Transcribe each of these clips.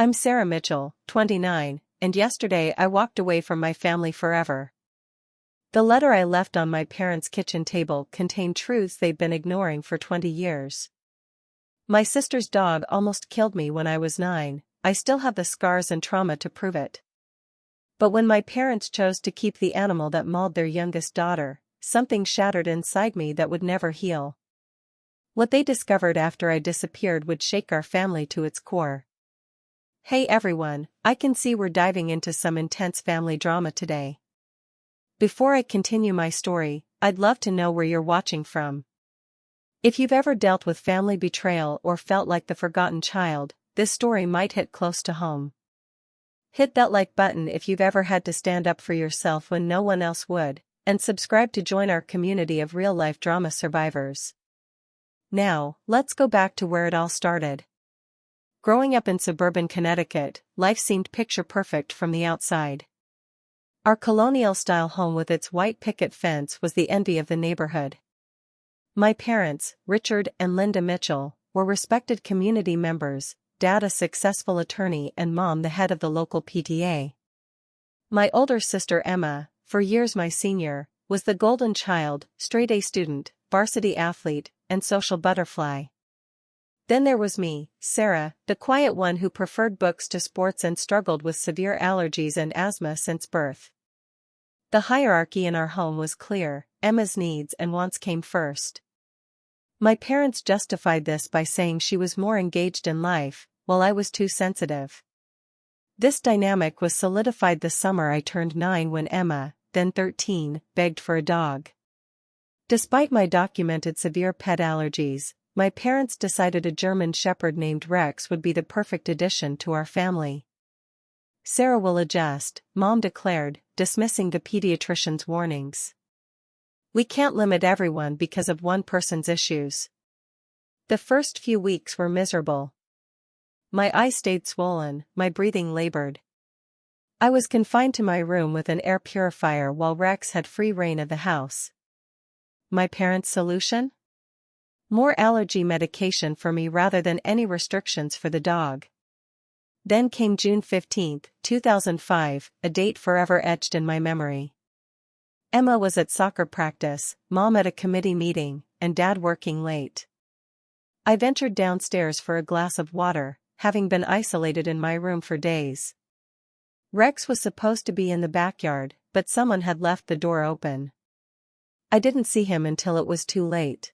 I'm Sarah Mitchell, 29, and yesterday I walked away from my family forever. The letter I left on my parents' kitchen table contained truths they'd been ignoring for 20 years. My sister's dog almost killed me when I was 9, I still have the scars and trauma to prove it. But when my parents chose to keep the animal that mauled their youngest daughter, something shattered inside me that would never heal. What they discovered after I disappeared would shake our family to its core. Hey everyone, I can see we're diving into some intense family drama today. Before I continue my story, I'd love to know where you're watching from. If you've ever dealt with family betrayal or felt like the forgotten child, this story might hit close to home. Hit that like button if you've ever had to stand up for yourself when no one else would, and subscribe to join our community of real-life drama survivors. Now, let's go back to where it all started. Growing up in suburban Connecticut, life seemed picture-perfect from the outside. Our colonial-style home with its white picket fence was the envy of the neighborhood. My parents, Richard and Linda Mitchell, were respected community members, Dad a successful attorney and Mom the head of the local PTA. My older sister Emma, for years my senior, was the golden child, straight-A student, varsity athlete, and social butterfly. Then there was me, Sarah, the quiet one who preferred books to sports and struggled with severe allergies and asthma since birth. The hierarchy in our home was clear, Emma's needs and wants came first. My parents justified this by saying she was more engaged in life, while I was too sensitive. This dynamic was solidified the summer I turned 9 when Emma, then 13, begged for a dog. Despite my documented severe pet allergies, my parents decided a German Shepherd named Rex would be the perfect addition to our family. Sarah will adjust, Mom declared, dismissing the pediatrician's warnings. We can't limit everyone because of one person's issues. The first few weeks were miserable. My eyes stayed swollen, my breathing labored. I was confined to my room with an air purifier while Rex had free reign of the house. My parents' solution? More allergy medication for me rather than any restrictions for the dog. Then came June 15, 2005, a date forever etched in my memory. Emma was at soccer practice, Mom at a committee meeting, and Dad working late. I ventured downstairs for a glass of water, having been isolated in my room for days. Rex was supposed to be in the backyard, but someone had left the door open. I didn't see him until it was too late.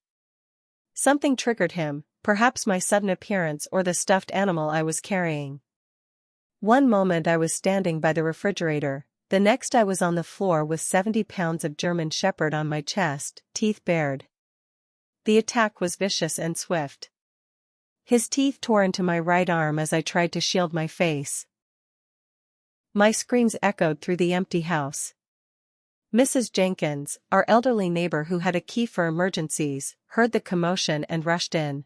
Something triggered him, perhaps my sudden appearance or the stuffed animal I was carrying. One moment I was standing by the refrigerator, the next I was on the floor with 70 pounds of German Shepherd on my chest, teeth bared. The attack was vicious and swift. His teeth tore into my right arm as I tried to shield my face. My screams echoed through the empty house. Mrs. Jenkins, our elderly neighbor who had a key for emergencies, heard the commotion and rushed in.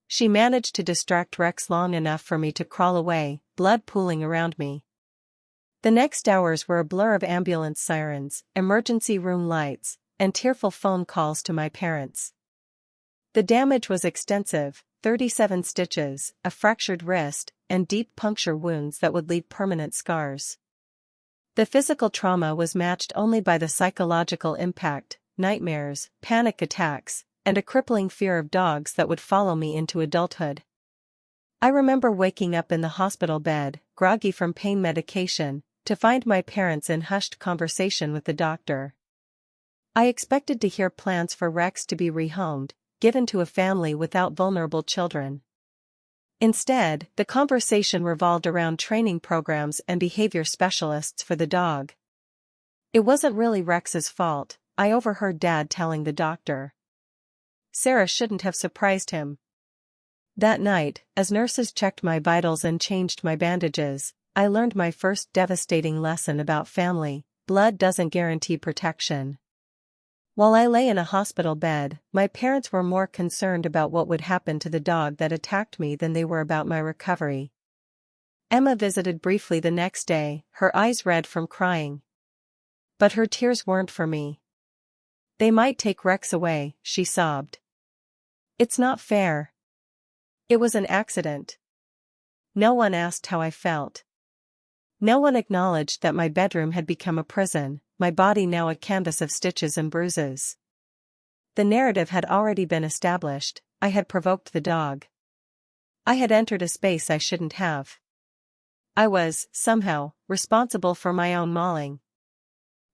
She managed to distract Rex long enough for me to crawl away, blood pooling around me. The next hours were a blur of ambulance sirens, emergency room lights, and tearful phone calls to my parents. The damage was extensive, 37 stitches, a fractured wrist, and deep puncture wounds that would leave permanent scars. The physical trauma was matched only by the psychological impact, nightmares, panic attacks, and a crippling fear of dogs that would follow me into adulthood. I remember waking up in the hospital bed, groggy from pain medication, to find my parents in hushed conversation with the doctor. I expected to hear plans for Rex to be rehomed, given to a family without vulnerable children. Instead, the conversation revolved around training programs and behavior specialists for the dog. It wasn't really Rex's fault, I overheard Dad telling the doctor. Sarah shouldn't have surprised him. That night, as nurses checked my vitals and changed my bandages, I learned my first devastating lesson about family: blood doesn't guarantee protection. While I lay in a hospital bed, my parents were more concerned about what would happen to the dog that attacked me than they were about my recovery. Emma visited briefly the next day, her eyes red from crying. But her tears weren't for me. They might take Rex away, she sobbed. It's not fair. It was an accident. No one asked how I felt. No one acknowledged that my bedroom had become a prison, my body now a canvas of stitches and bruises. The narrative had already been established. I had provoked the dog. I had entered a space I shouldn't have. I was, somehow, responsible for my own mauling.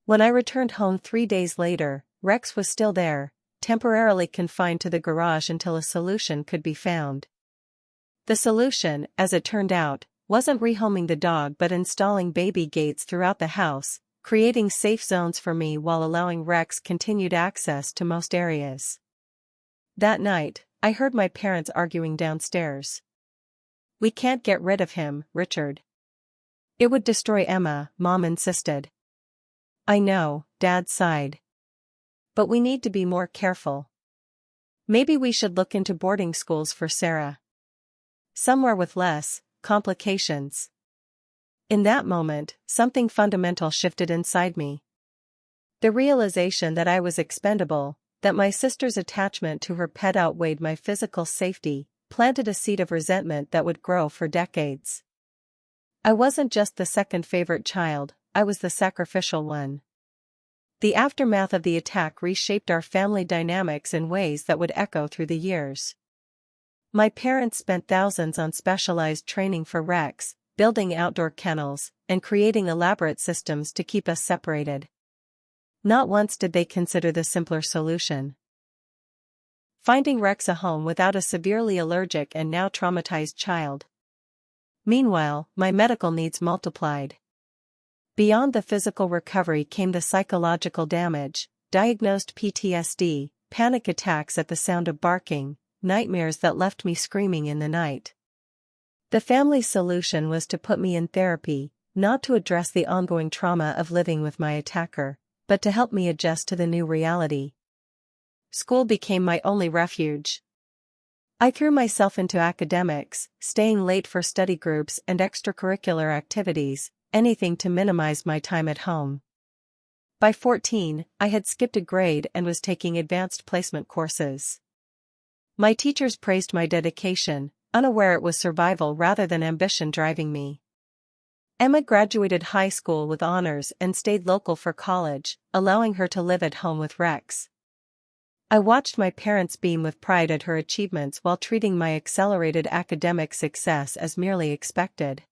When I returned home 3 days later, Rex was still there, temporarily confined to the garage until a solution could be found. The solution, as it turned out, wasn't rehoming the dog but installing baby gates throughout the house, creating safe zones for me while allowing Rex continued access to most areas. That night, I heard my parents arguing downstairs. "We can't get rid of him, Richard. It would destroy Emma," Mom insisted. "I know," Dad sighed. "But we need to be more careful. Maybe we should look into boarding schools for Sarah. Somewhere with less complications." In that moment, something fundamental shifted inside me. The realization that I was expendable, that my sister's attachment to her pet outweighed my physical safety, planted a seed of resentment that would grow for decades. I wasn't just the second favorite child, I was the sacrificial one. The aftermath of the attack reshaped our family dynamics in ways that would echo through the years. My parents spent thousands on specialized training for Rex, building outdoor kennels, and creating elaborate systems to keep us separated. Not once did they consider the simpler solution: finding Rex a home without a severely allergic and now traumatized child. Meanwhile, my medical needs multiplied. Beyond the physical recovery came the psychological damage: diagnosed PTSD, panic attacks at the sound of barking, nightmares that left me screaming in the night. The family solution was to put me in therapy, not to address the ongoing trauma of living with my attacker, but to help me adjust to the new reality. School became my only refuge. I threw myself into academics, staying late for study groups and extracurricular activities, anything to minimize my time at home. By 14, I had skipped a grade and was taking advanced placement courses. My teachers praised my dedication, unaware it was survival rather than ambition driving me. Emma graduated high school with honors and stayed local for college, allowing her to live at home with Rex. I watched my parents beam with pride at her achievements while treating my accelerated academic success as merely expected.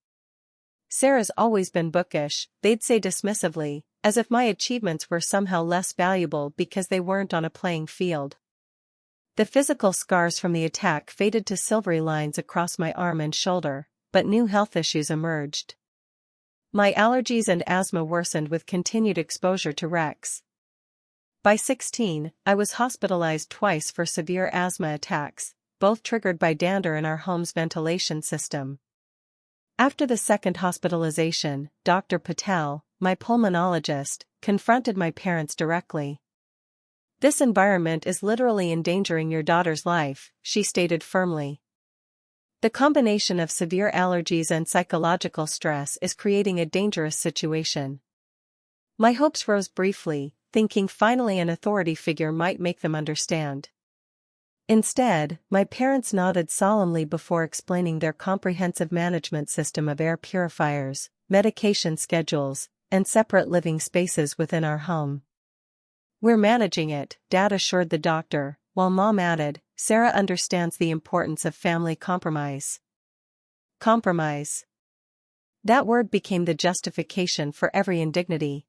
"Sarah's always been bookish," they'd say dismissively, as if my achievements were somehow less valuable because they weren't on a playing field. The physical scars from the attack faded to silvery lines across my arm and shoulder, but new health issues emerged. My allergies and asthma worsened with continued exposure to Rex. By 16, I was hospitalized twice for severe asthma attacks, both triggered by dander in our home's ventilation system. After the second hospitalization, Dr. Patel, my pulmonologist, confronted my parents directly. "This environment is literally endangering your daughter's life," she stated firmly. "The combination of severe allergies and psychological stress is creating a dangerous situation." My hopes rose briefly, thinking finally an authority figure might make them understand. Instead, my parents nodded solemnly before explaining their comprehensive management system of air purifiers, medication schedules, and separate living spaces within our home. "We're managing it," Dad assured the doctor, while Mom added, "Sarah understands the importance of family compromise." Compromise. That word became the justification for every indignity.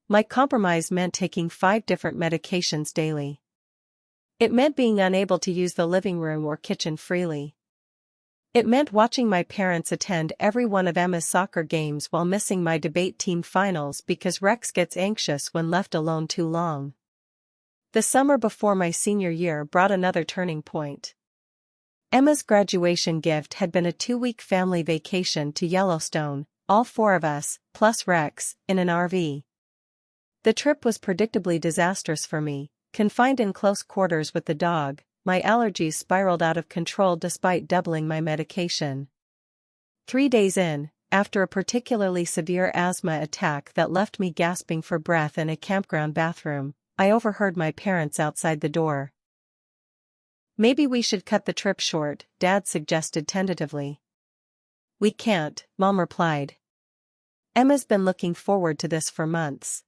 My compromise meant taking 5 different medications daily. It meant being unable to use the living room or kitchen freely. It meant watching my parents attend every one of Emma's soccer games while missing my debate team finals because Rex gets anxious when left alone too long. The summer before my senior year brought another turning point. Emma's graduation gift had been a 2-week family vacation to Yellowstone, all 4 of us, plus Rex, in an RV. The trip was predictably disastrous for me. Confined in close quarters with the dog, my allergies spiraled out of control despite doubling my medication. 3 days in, after a particularly severe asthma attack that left me gasping for breath in a campground bathroom, I overheard my parents outside the door. "Maybe we should cut the trip short," Dad suggested tentatively. We can't, Mom replied. Emma's been looking forward to this for months.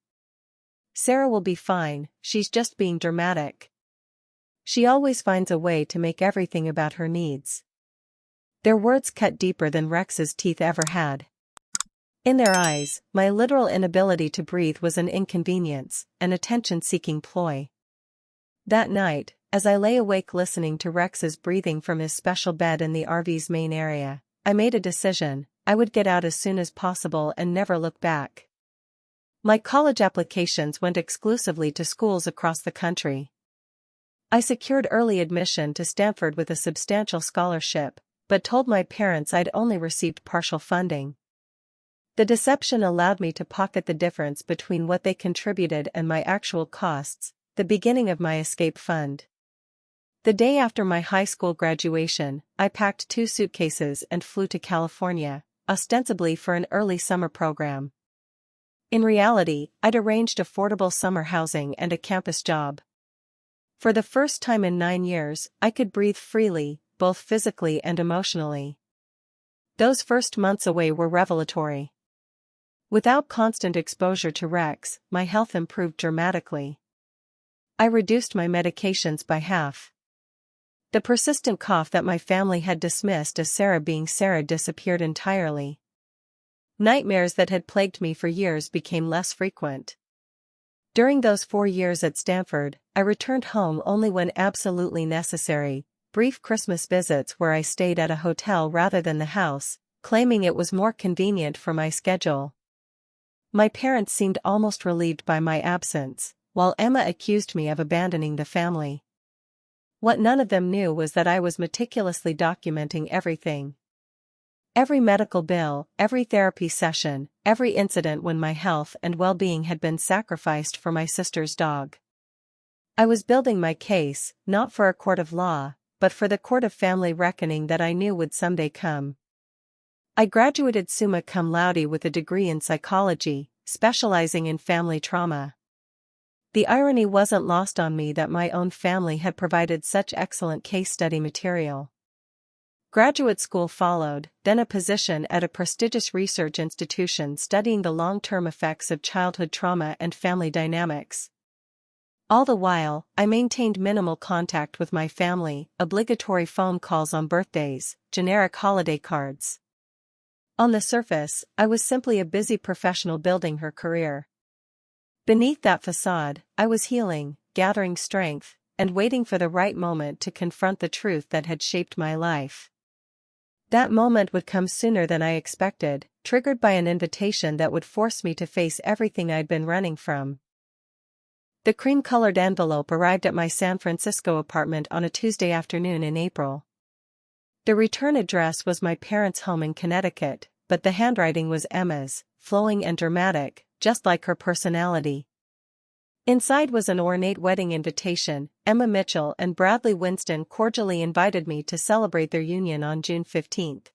Sarah will be fine, she's just being dramatic. She always finds a way to make everything about her needs. Their words cut deeper than Rex's teeth ever had. In their eyes, my literal inability to breathe was an inconvenience, an attention-seeking ploy. That night, as I lay awake listening to Rex's breathing from his special bed in the RV's main area, I made a decision: I would get out as soon as possible and never look back. My college applications went exclusively to schools across the country. I secured early admission to Stanford with a substantial scholarship, but told my parents I'd only received partial funding. The deception allowed me to pocket the difference between what they contributed and my actual costs, the beginning of my escape fund. The day after my high school graduation, I packed 2 suitcases and flew to California, ostensibly for an early summer program. In reality, I'd arranged affordable summer housing and a campus job. For the first time in 9 years, I could breathe freely, both physically and emotionally. Those first months away were revelatory. Without constant exposure to Rex, my health improved dramatically. I reduced my medications by half. The persistent cough that my family had dismissed as Sarah being Sarah disappeared entirely. Nightmares that had plagued me for years became less frequent. During those 4 years at Stanford, I returned home only when absolutely necessary, brief Christmas visits where I stayed at a hotel rather than the house, claiming it was more convenient for my schedule. My parents seemed almost relieved by my absence, while Emma accused me of abandoning the family. What none of them knew was that I was meticulously documenting everything. Every medical bill, every therapy session, every incident when my health and well-being had been sacrificed for my sister's dog. I was building my case, not for a court of law, but for the court of family reckoning that I knew would someday come. I graduated summa cum laude with a degree in psychology, specializing in family trauma. The irony wasn't lost on me that my own family had provided such excellent case study material. Graduate school followed, then a position at a prestigious research institution studying the long-term effects of childhood trauma and family dynamics. All the while, I maintained minimal contact with my family, obligatory phone calls on birthdays, generic holiday cards. On the surface, I was simply a busy professional building her career. Beneath that facade, I was healing, gathering strength, and waiting for the right moment to confront the truth that had shaped my life. That moment would come sooner than I expected, triggered by an invitation that would force me to face everything I'd been running from. The cream-colored envelope arrived at my San Francisco apartment on a Tuesday afternoon in April. The return address was my parents' home in Connecticut, but the handwriting was Emma's, flowing and dramatic, just like her personality. Inside was an ornate wedding invitation. Emma Mitchell and Bradley Winston cordially invited me to celebrate their union on June 15th.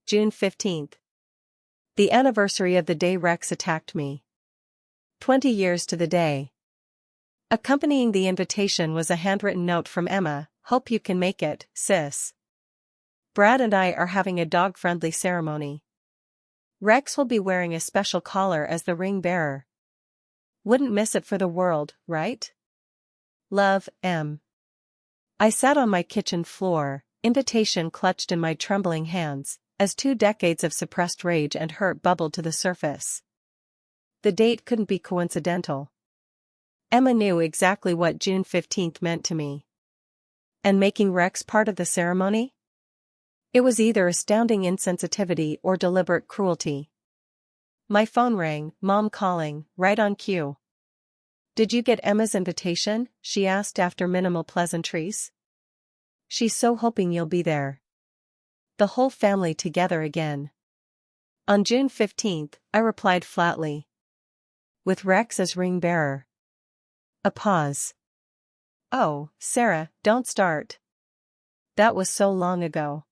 June 15th. The anniversary of the day Rex attacked me. 20 years to the day. Accompanying the invitation was a handwritten note from Emma: "Hope you can make it, sis. Brad and I are having a dog-friendly ceremony. Rex will be wearing a special collar as the ring bearer. Wouldn't miss it for the world, right? Love, M." I sat on my kitchen floor, invitation clutched in my trembling hands, as 2 decades of suppressed rage and hurt bubbled to the surface. The date couldn't be coincidental. Emma knew exactly what June 15th meant to me. And making Rex part of the ceremony? It was either astounding insensitivity or deliberate cruelty. My phone rang, Mom calling, right on cue. "Did you get Emma's invitation?" she asked after minimal pleasantries. "She's so hoping you'll be there. The whole family together again." On June 15th, I replied flatly. "With Rex as ring bearer." A pause. "Oh, Sarah, don't start. That was so long ago.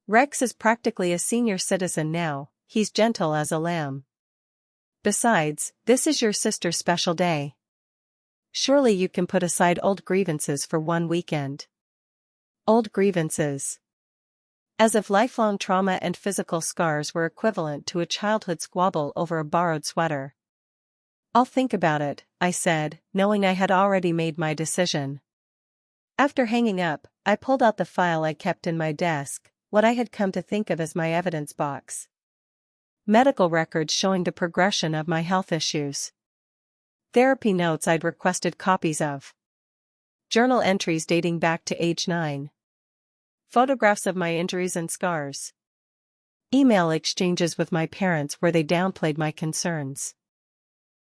Rex is practically a senior citizen now, he's gentle as a lamb. Besides, this is your sister's special day. Surely you can put aside old grievances for one weekend." Old grievances. As if lifelong trauma and physical scars were equivalent to a childhood squabble over a borrowed sweater. "I'll think about it," I said, knowing I had already made my decision. After hanging up, I pulled out the file I kept in my desk, what I had come to think of as my evidence box. Medical records showing the progression of my health issues. Therapy notes I'd requested copies of. Journal entries dating back to age 9. Photographs of my injuries and scars. Email exchanges with my parents where they downplayed my concerns.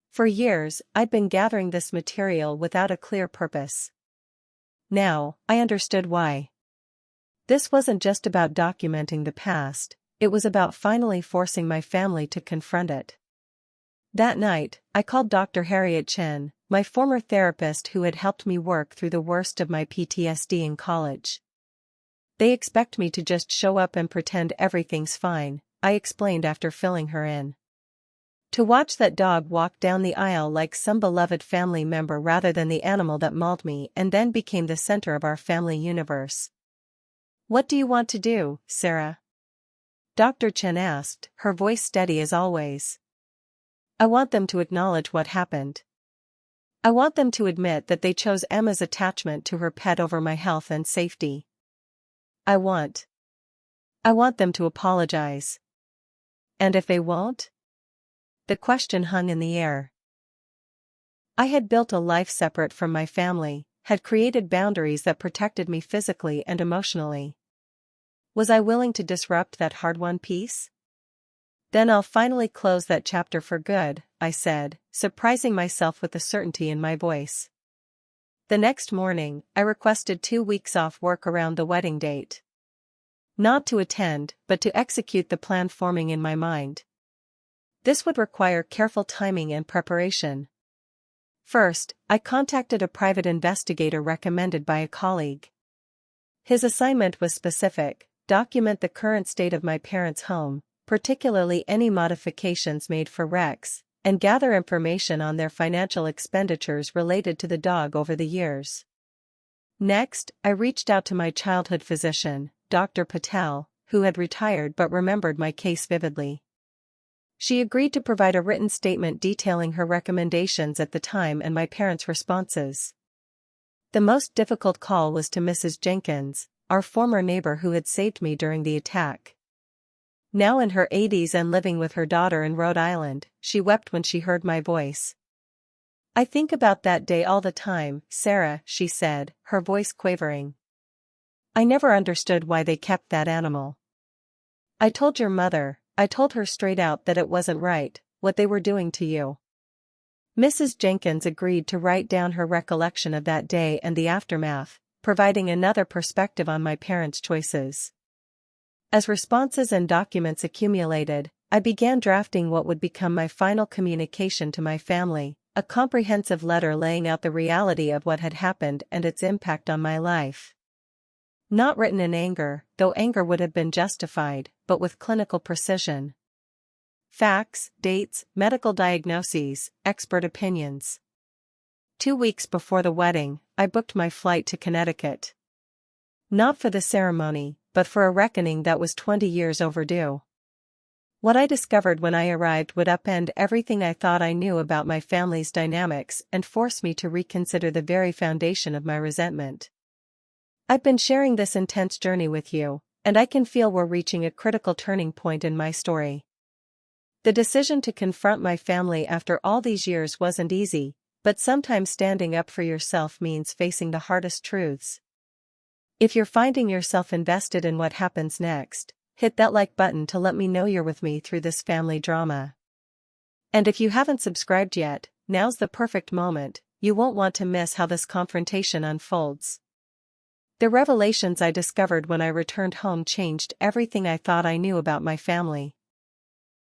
For years, I'd been gathering this material without a clear purpose. Now, I understood why. This wasn't just about documenting the past, it was about finally forcing my family to confront it. That night, I called Dr. Harriet Chen, my former therapist who had helped me work through the worst of my PTSD in college. "They expect me to just show up and pretend everything's fine," I explained after filling her in. "To watch that dog walk down the aisle like some beloved family member rather than the animal that mauled me and then became the center of our family universe." "What do you want to do, Sarah?" Dr. Chen asked, her voice steady as always. "I want them to acknowledge what happened. I want them to admit that they chose Emma's attachment to her pet over my health and safety. I want them to apologize. And if they won't?" The question hung in the air. I had built a life separate from my family, had created boundaries that protected me physically and emotionally. Was I willing to disrupt that hard-won peace? "Then I'll finally close that chapter for good," I said, surprising myself with the certainty in my voice. The next morning, I requested 2 weeks off work around the wedding date. Not to attend, but to execute the plan forming in my mind. This would require careful timing and preparation. First, I contacted a private investigator recommended by a colleague. His assignment was specific: document the current state of my parents' home, particularly any modifications made for Rex, and gather information on their financial expenditures related to the dog over the years. Next, I reached out to my childhood physician, Dr. Patel, who had retired but remembered my case vividly. She agreed to provide a written statement detailing her recommendations at the time and my parents' responses. The most difficult call was to Mrs. Jenkins, our former neighbor who had saved me during the attack. Now in her 80s and living with her daughter in Rhode Island, she wept when she heard my voice. "I think about that day all the time, Sarah," she said, her voice quavering. "I never understood why they kept that animal. I told your mother, I told her straight out that it wasn't right, what they were doing to you." Mrs. Jenkins agreed to write down her recollection of that day and the aftermath, providing another perspective on my parents' choices. As responses and documents accumulated, I began drafting what would become my final communication to my family, a comprehensive letter laying out the reality of what had happened and its impact on my life. Not written in anger, though anger would have been justified, but with clinical precision. Facts, dates, medical diagnoses, expert opinions. 2 weeks before the wedding, I booked my flight to Connecticut. Not for the ceremony, but for a reckoning that was 20 years overdue. What I discovered when I arrived would upend everything I thought I knew about my family's dynamics and force me to reconsider the very foundation of my resentment. I've been sharing this intense journey with you, and I can feel we're reaching a critical turning point in my story. The decision to confront my family after all these years wasn't easy, but sometimes standing up for yourself means facing the hardest truths. If you're finding yourself invested in what happens next, hit that like button to let me know you're with me through this family drama. And if you haven't subscribed yet, now's the perfect moment. You won't want to miss how this confrontation unfolds. The revelations I discovered when I returned home changed everything I thought I knew about my family.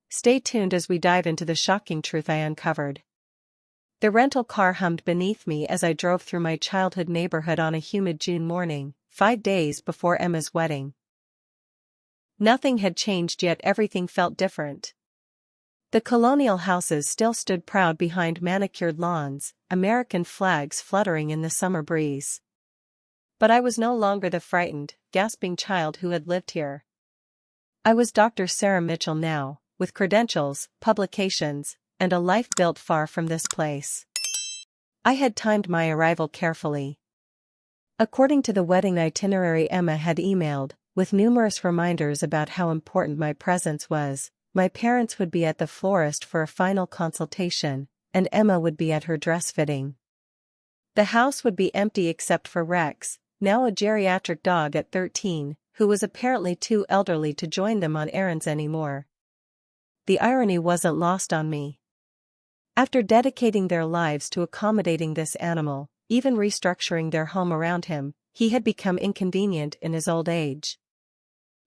Stay tuned as we dive into the shocking truth I uncovered. The rental car hummed beneath me as I drove through my childhood neighborhood on a humid June morning, 5 days before Emma's wedding. Nothing had changed, yet everything felt different. The colonial houses still stood proud behind manicured lawns, American flags fluttering in the summer breeze. But I was no longer the frightened, gasping child who had lived here. I was Dr. Sarah Mitchell now, with credentials, publications, and a life built far from this place. I had timed my arrival carefully. According to the wedding itinerary Emma had emailed, with numerous reminders about how important my presence was, my parents would be at the florist for a final consultation, and Emma would be at her dress fitting. The house would be empty except for Rex, now a geriatric dog at 13, who was apparently too elderly to join them on errands anymore. The irony wasn't lost on me. After dedicating their lives to accommodating this animal, even restructuring their home around him, he had become inconvenient in his old age.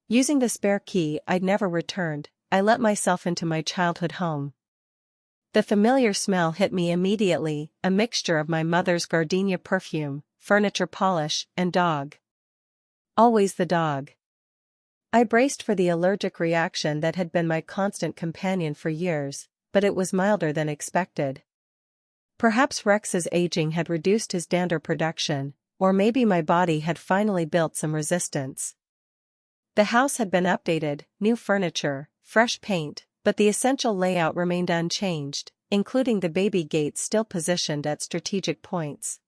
Using the spare key I'd never returned, I let myself into my childhood home. The familiar smell hit me immediately, a mixture of my mother's gardenia perfume, furniture polish, and dog. Always the dog. I braced for the allergic reaction that had been my constant companion for years, but it was milder than expected. Perhaps Rex's aging had reduced his dander production, or maybe my body had finally built some resistance. The house had been updated, new furniture, fresh paint, but the essential layout remained unchanged, including the baby gate still positioned at strategic points.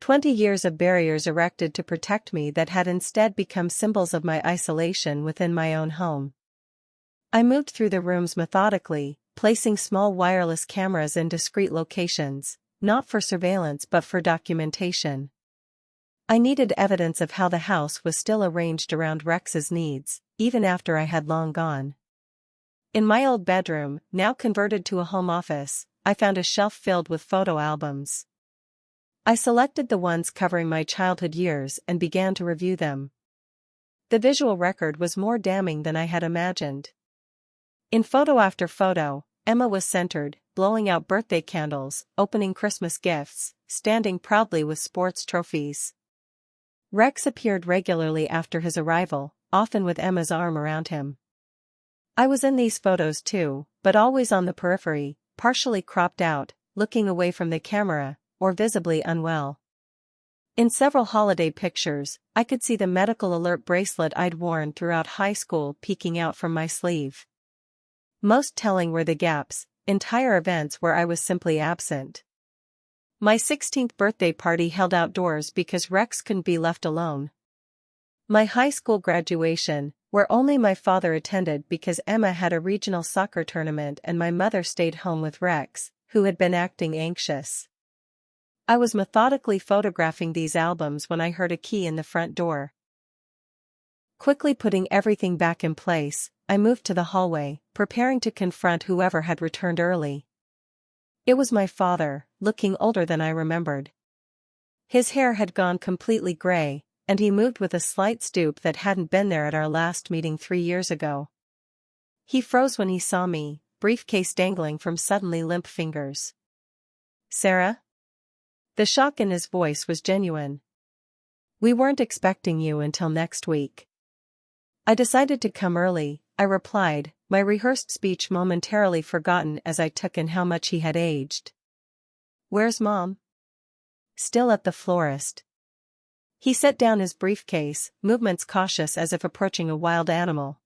20 years of barriers erected to protect me that had instead become symbols of my isolation within my own home. I moved through the rooms methodically, placing small wireless cameras in discrete locations, not for surveillance but for documentation. I needed evidence of how the house was still arranged around Rex's needs, even after I had long gone. In my old bedroom, now converted to a home office, I found a shelf filled with photo albums. I selected the ones covering my childhood years and began to review them. The visual record was more damning than I had imagined. In photo after photo, Emma was centered, blowing out birthday candles, opening Christmas gifts, standing proudly with sports trophies. Rex appeared regularly after his arrival, often with Emma's arm around him. I was in these photos too, but always on the periphery, partially cropped out, looking away from the camera, or visibly unwell. In several holiday pictures, I could see the medical alert bracelet I'd worn throughout high school peeking out from my sleeve. Most telling were the gaps, entire events where I was simply absent. My 16th birthday party held outdoors because Rex couldn't be left alone. My high school graduation, where only my father attended because Emma had a regional soccer tournament and my mother stayed home with Rex, who had been acting anxious. I was methodically photographing these albums when I heard a key in the front door. Quickly putting everything back in place, I moved to the hallway, preparing to confront whoever had returned early. It was my father, looking older than I remembered. His hair had gone completely gray, and he moved with a slight stoop that hadn't been there at our last meeting 3 years ago. He froze when he saw me, briefcase dangling from suddenly limp fingers. "Sarah?" The shock in his voice was genuine. "We weren't expecting you until next week." "I decided to come early," I replied, my rehearsed speech momentarily forgotten as I took in how much he had aged. "Where's Mom?" "Still at the florist." He set down his briefcase, movements cautious as if approaching a wild animal.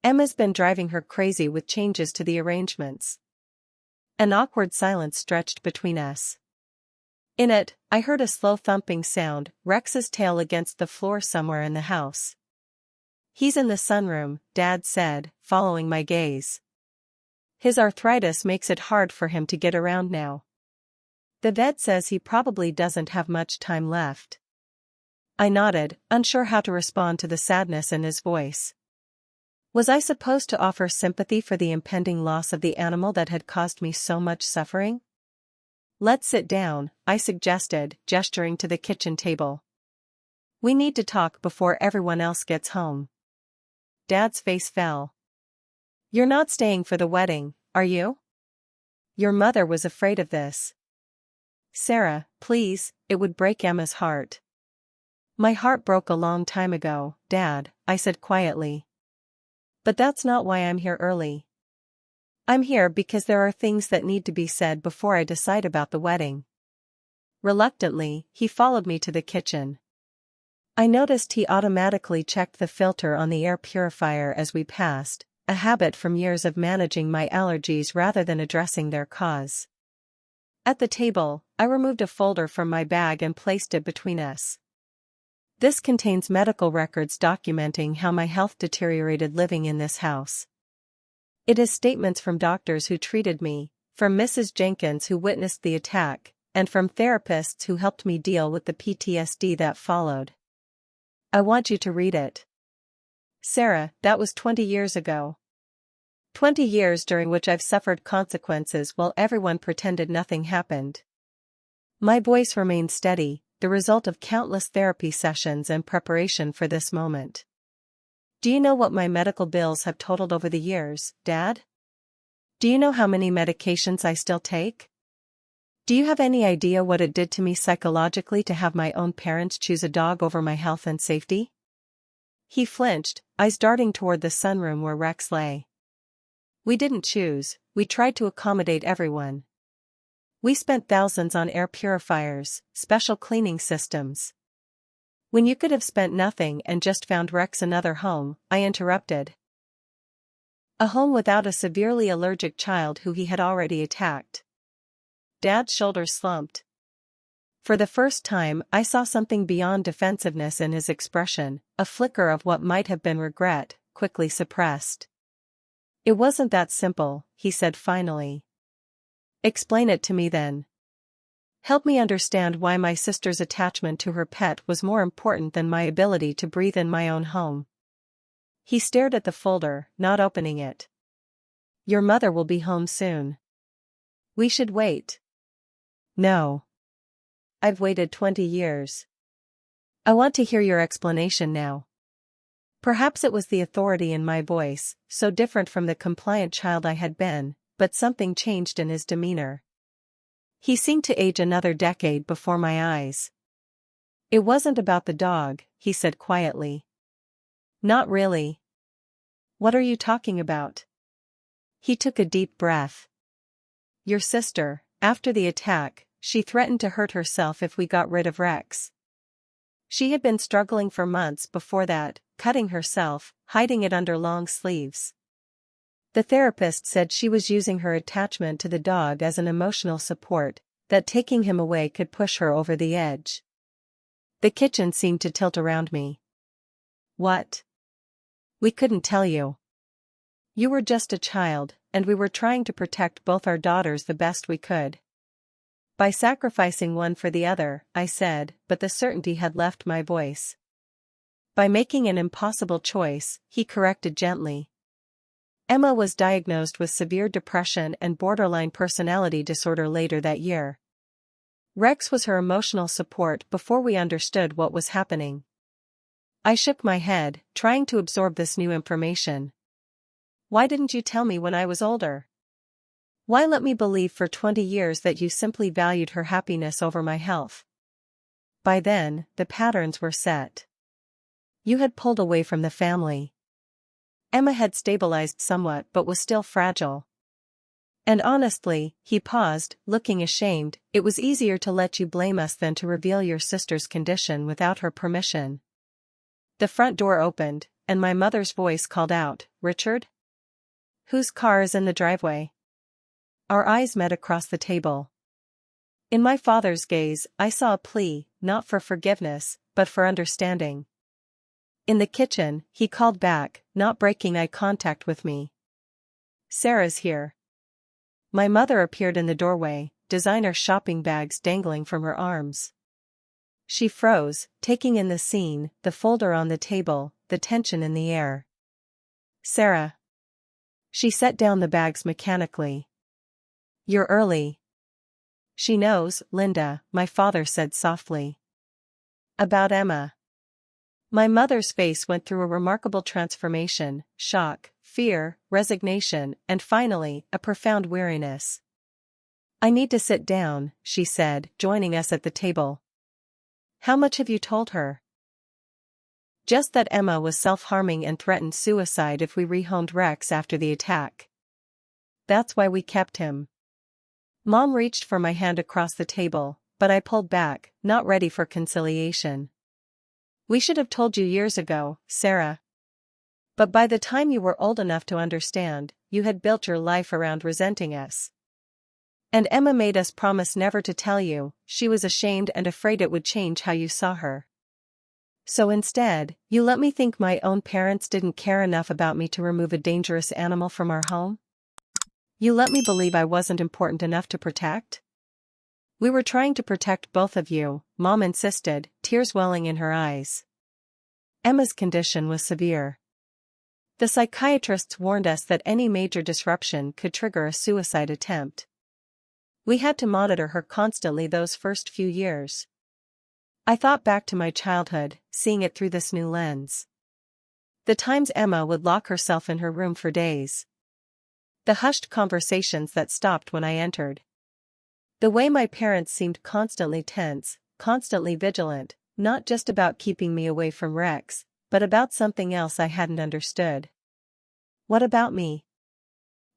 "Emma's been driving her crazy with changes to the arrangements." An awkward silence stretched between us. In it, I heard a slow thumping sound, Rex's tail against the floor somewhere in the house. "He's in the sunroom," Dad said, following my gaze. "His arthritis makes it hard for him to get around now. The vet says he probably doesn't have much time left." I nodded, unsure how to respond to the sadness in his voice. Was I supposed to offer sympathy for the impending loss of the animal that had caused me so much suffering? "Let's sit down," I suggested, gesturing to the kitchen table. "We need to talk before everyone else gets home." Dad's face fell. "You're not staying for the wedding, are you? Your mother was afraid of this." "Sarah, please, it would break Emma's heart." "My heart broke a long time ago, Dad," I said quietly. "But that's not why I'm here early. I'm here because there are things that need to be said before I decide about the wedding." Reluctantly, he followed me to the kitchen. I noticed he automatically checked the filter on the air purifier as we passed, a habit from years of managing my allergies rather than addressing their cause. At the table, I removed a folder from my bag and placed it between us. This contains medical records documenting how my health deteriorated living in this house. It is statements from doctors who treated me, from Mrs. Jenkins who witnessed the attack, and from therapists who helped me deal with the PTSD that followed. I want you to read it. Sarah, that was 20 years ago. 20 years during which I've suffered consequences while everyone pretended nothing happened. My voice remained steady, the result of countless therapy sessions and preparation for this moment. Do you know what my medical bills have totaled over the years, Dad? Do you know how many medications I still take? Do you have any idea what it did to me psychologically to have my own parents choose a dog over my health and safety? He flinched, eyes darting toward the sunroom where Rex lay. We didn't choose, we tried to accommodate everyone. We spent thousands on air purifiers, special cleaning systems. When you could have spent nothing and just found Rex another home, I interrupted. A home without a severely allergic child who he had already attacked. Dad's shoulders slumped. For the first time, I saw something beyond defensiveness in his expression, a flicker of what might have been regret, quickly suppressed. It wasn't that simple, he said finally. Explain it to me then. Help me understand why my sister's attachment to her pet was more important than my ability to breathe in my own home. He stared at the folder, not opening it. Your mother will be home soon. We should wait. No. I've waited 20 years. I want to hear your explanation now. Perhaps it was the authority in my voice, so different from the compliant child I had been, but something changed in his demeanor. He seemed to age another decade before my eyes. It wasn't about the dog, he said quietly. Not really. What are you talking about? He took a deep breath. Your sister, after the attack, she threatened to hurt herself if we got rid of Rex. She had been struggling for months before that, cutting herself, hiding it under long sleeves. The therapist said she was using her attachment to the dog as an emotional support, that taking him away could push her over the edge. The kitchen seemed to tilt around me. What? We couldn't tell you. You were just a child, and we were trying to protect both our daughters the best we could. By sacrificing one for the other, I said, but the certainty had left my voice. By making an impossible choice, he corrected gently. Emma was diagnosed with severe depression and borderline personality disorder later that year. Rex was her emotional support before we understood what was happening. I shook my head, trying to absorb this new information. Why didn't you tell me when I was older? Why let me believe for 20 years that you simply valued her happiness over my health? By then, the patterns were set. You had pulled away from the family. Emma had stabilized somewhat but was still fragile. And honestly, he paused, looking ashamed, it was easier to let you blame us than to reveal your sister's condition without her permission. The front door opened, and my mother's voice called out, Richard? Whose car is in the driveway? Our eyes met across the table. In my father's gaze, I saw a plea, not for forgiveness, but for understanding. In the kitchen, he called back, not breaking eye contact with me. Sarah's here. My mother appeared in the doorway, designer shopping bags dangling from her arms. She froze, taking in the scene, the folder on the table, the tension in the air. Sarah. She set down the bags mechanically. You're early. She knows, Linda, my father said softly. About Emma. My mother's face went through a remarkable transformation, shock, fear, resignation, and finally, a profound weariness. I need to sit down, she said, joining us at the table. How much have you told her? Just that Emma was self-harming and threatened suicide if we rehomed Rex after the attack. That's why we kept him. Mom reached for my hand across the table, but I pulled back, not ready for conciliation. We should have told you years ago, Sarah. But by the time you were old enough to understand, you had built your life around resenting us. And Emma made us promise never to tell you. She was ashamed and afraid it would change how you saw her. So instead, you let me think my own parents didn't care enough about me to remove a dangerous animal from our home? You let me believe I wasn't important enough to protect? We were trying to protect both of you, Mom insisted, tears welling in her eyes. Emma's condition was severe. The psychiatrists warned us that any major disruption could trigger a suicide attempt. We had to monitor her constantly those first few years. I thought back to my childhood, seeing it through this new lens. The times Emma would lock herself in her room for days. The hushed conversations that stopped when I entered. The way my parents seemed constantly tense, constantly vigilant, not just about keeping me away from Rex, but about something else I hadn't understood. What about me?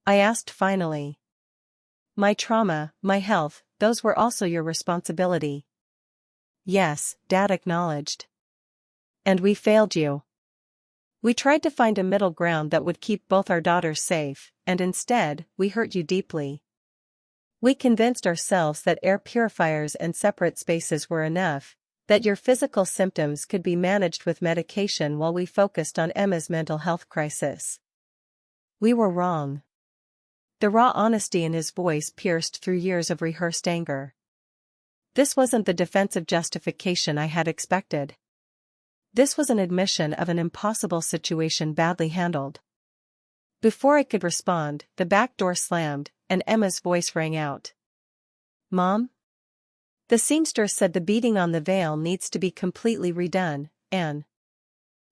I asked finally. My trauma, my health, those were also your responsibility. Yes, Dad acknowledged. And we failed you. We tried to find a middle ground that would keep both our daughters safe, and instead, we hurt you deeply. We convinced ourselves that air purifiers and separate spaces were enough, that your physical symptoms could be managed with medication while we focused on Emma's mental health crisis. We were wrong. The raw honesty in his voice pierced through years of rehearsed anger. This wasn't the defensive justification I had expected. This was an admission of an impossible situation badly handled. Before I could respond, the back door slammed, and Emma's voice rang out. Mom? The seamstress said the beading on the veil needs to be completely redone, Anne.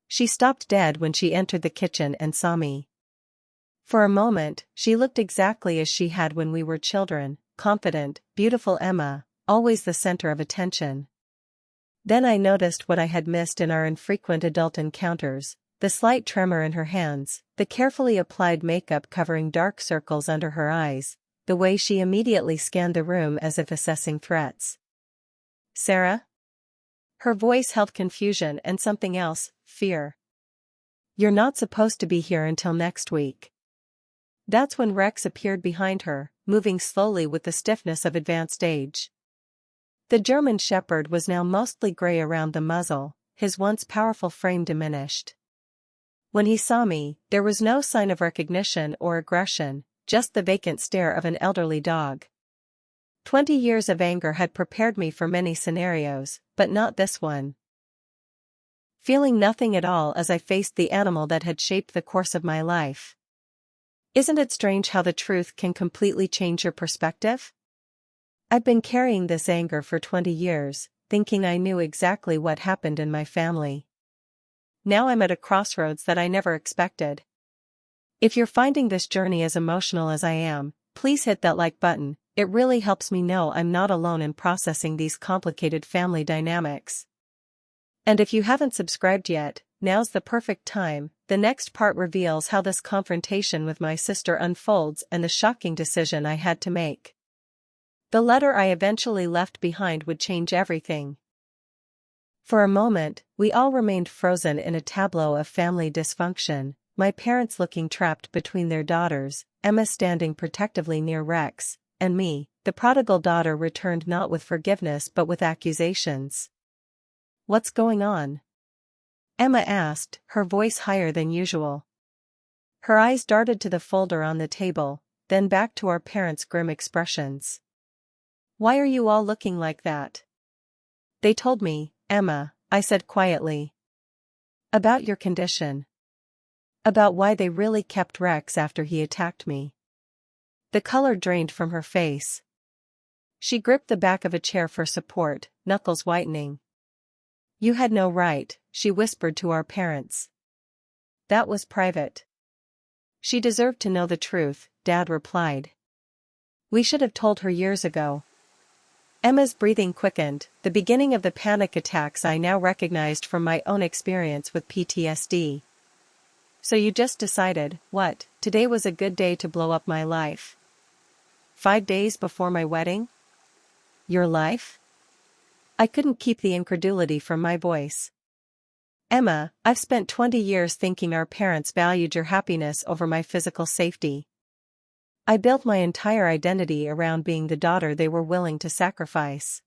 She stopped dead when she entered the kitchen and saw me. For a moment, she looked exactly as she had when we were children, confident, beautiful Emma, always the center of attention. Then I noticed what I had missed in our infrequent adult encounters, the slight tremor in her hands, the carefully applied makeup covering dark circles under her eyes, the way she immediately scanned the room as if assessing threats. Sarah? Her voice held confusion and something else, fear. You're not supposed to be here until next week. That's when Rex appeared behind her, moving slowly with the stiffness of advanced age. The German Shepherd was now mostly gray around the muzzle, his once powerful frame diminished. When he saw me, there was no sign of recognition or aggression, just the vacant stare of an elderly dog. 20 years of anger had prepared me for many scenarios, but not this one. Feeling nothing at all as I faced the animal that had shaped the course of my life. Isn't it strange how the truth can completely change your perspective? I've been carrying this anger for 20 years, thinking I knew exactly what happened in my family. Now I'm at a crossroads that I never expected. If you're finding this journey as emotional as I am, please hit that like button. It really helps me know I'm not alone in processing these complicated family dynamics. And if you haven't subscribed yet, now's the perfect time. The next part reveals how this confrontation with my sister unfolds and the shocking decision I had to make. The letter I eventually left behind would change everything. For a moment, we all remained frozen in a tableau of family dysfunction, my parents looking trapped between their daughters, Emma standing protectively near Rex, and me, the prodigal daughter returned not with forgiveness but with accusations. What's going on? Emma asked, her voice higher than usual. Her eyes darted to the folder on the table, then back to our parents' grim expressions. Why are you all looking like that? They told me, Emma, I said quietly. About your condition. About why they really kept Rex after he attacked me. The color drained from her face. She gripped the back of a chair for support, knuckles whitening. You had no right, she whispered to our parents. That was private. She deserved to know the truth, Dad replied. We should have told her years ago. Emma's breathing quickened, the beginning of the panic attacks I now recognized from my own experience with PTSD. So you just decided, what, today was a good day to blow up my life? 5 days before my wedding? Your life? I couldn't keep the incredulity from my voice. Emma, I've spent 20 years thinking our parents valued your happiness over my physical safety. I built my entire identity around being the daughter they were willing to sacrifice.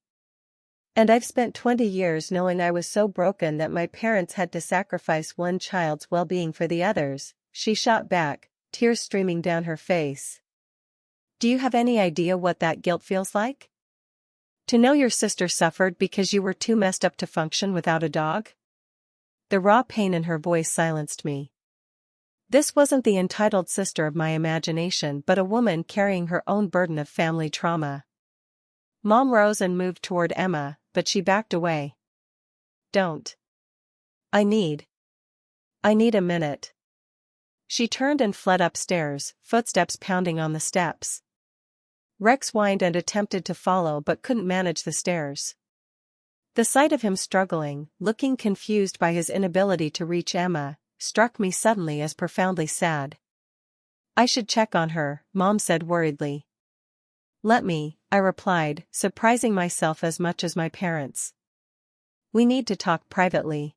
And I've spent 20 years knowing I was so broken that my parents had to sacrifice one child's well-being for the others, she shot back, tears streaming down her face. Do you have any idea what that guilt feels like? To know your sister suffered because you were too messed up to function without a dog? The raw pain in her voice silenced me. This wasn't the entitled sister of my imagination but a woman carrying her own burden of family trauma. Mom rose and moved toward Emma, but she backed away. Don't. I need a minute. She turned and fled upstairs, footsteps pounding on the steps. Rex whined and attempted to follow but couldn't manage the stairs. The sight of him struggling, looking confused by his inability to reach Emma, struck me suddenly as profoundly sad. I should check on her, Mom said worriedly. Let me, I replied, surprising myself as much as my parents. We need to talk privately.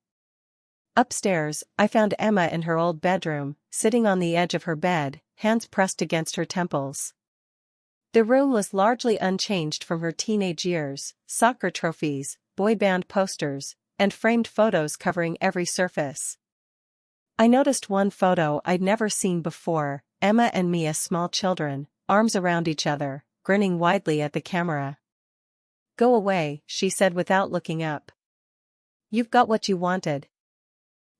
Upstairs, I found Emma in her old bedroom, sitting on the edge of her bed, hands pressed against her temples. The room was largely unchanged from her teenage years, soccer trophies, boy band posters, and framed photos covering every surface. I noticed one photo I'd never seen before, Emma and me as small children, arms around each other, grinning widely at the camera. Go away, she said without looking up. You've got what you wanted.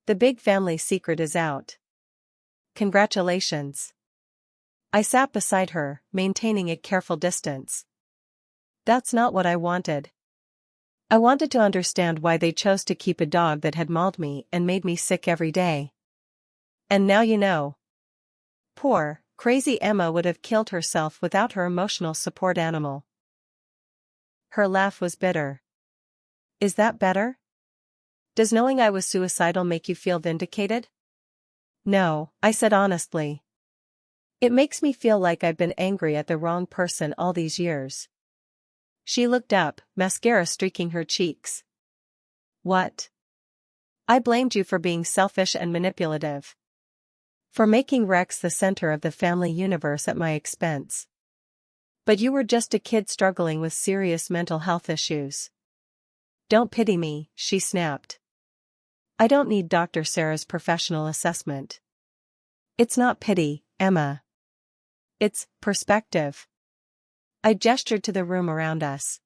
The big family secret is out. Congratulations. I sat beside her, maintaining a careful distance. That's not what I wanted. I wanted to understand why they chose to keep a dog that had mauled me and made me sick every day. And now you know. Poor, crazy Emma would have killed herself without her emotional support animal. Her laugh was bitter. Is that better? Does knowing I was suicidal make you feel vindicated? No, I said honestly. It makes me feel like I've been angry at the wrong person all these years. She looked up, mascara streaking her cheeks. What? I blamed you for being selfish and manipulative. For making Rex the center of the family universe at my expense. But you were just a kid struggling with serious mental health issues. Don't pity me, she snapped. I don't need Dr. Sarah's professional assessment. It's not pity, Emma. It's perspective. I gestured to the room around us.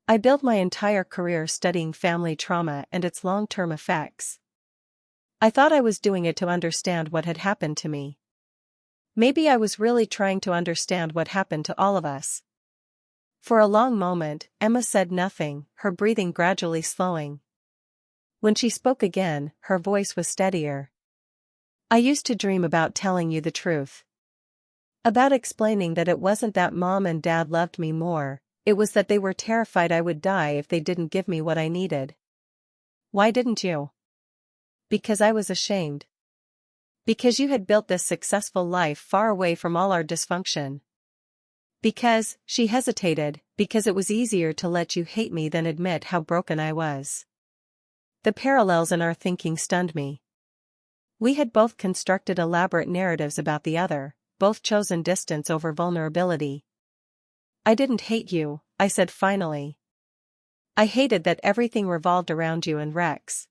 I built my entire career studying family trauma and its long-term effects. I thought I was doing it to understand what had happened to me. Maybe I was really trying to understand what happened to all of us. For a long moment, Emma said nothing, her breathing gradually slowing. When she spoke again, her voice was steadier. I used to dream about telling you the truth. About explaining that it wasn't that Mom and Dad loved me more, it was that they were terrified I would die if they didn't give me what I needed. Why didn't you? Because I was ashamed. Because you had built this successful life far away from all our dysfunction. Because, she hesitated, because it was easier to let you hate me than admit how broken I was. The parallels in our thinking stunned me. We had both constructed elaborate narratives about the other, both chosen distance over vulnerability. I didn't hate you, I said finally. I hated that everything revolved around you and Rex.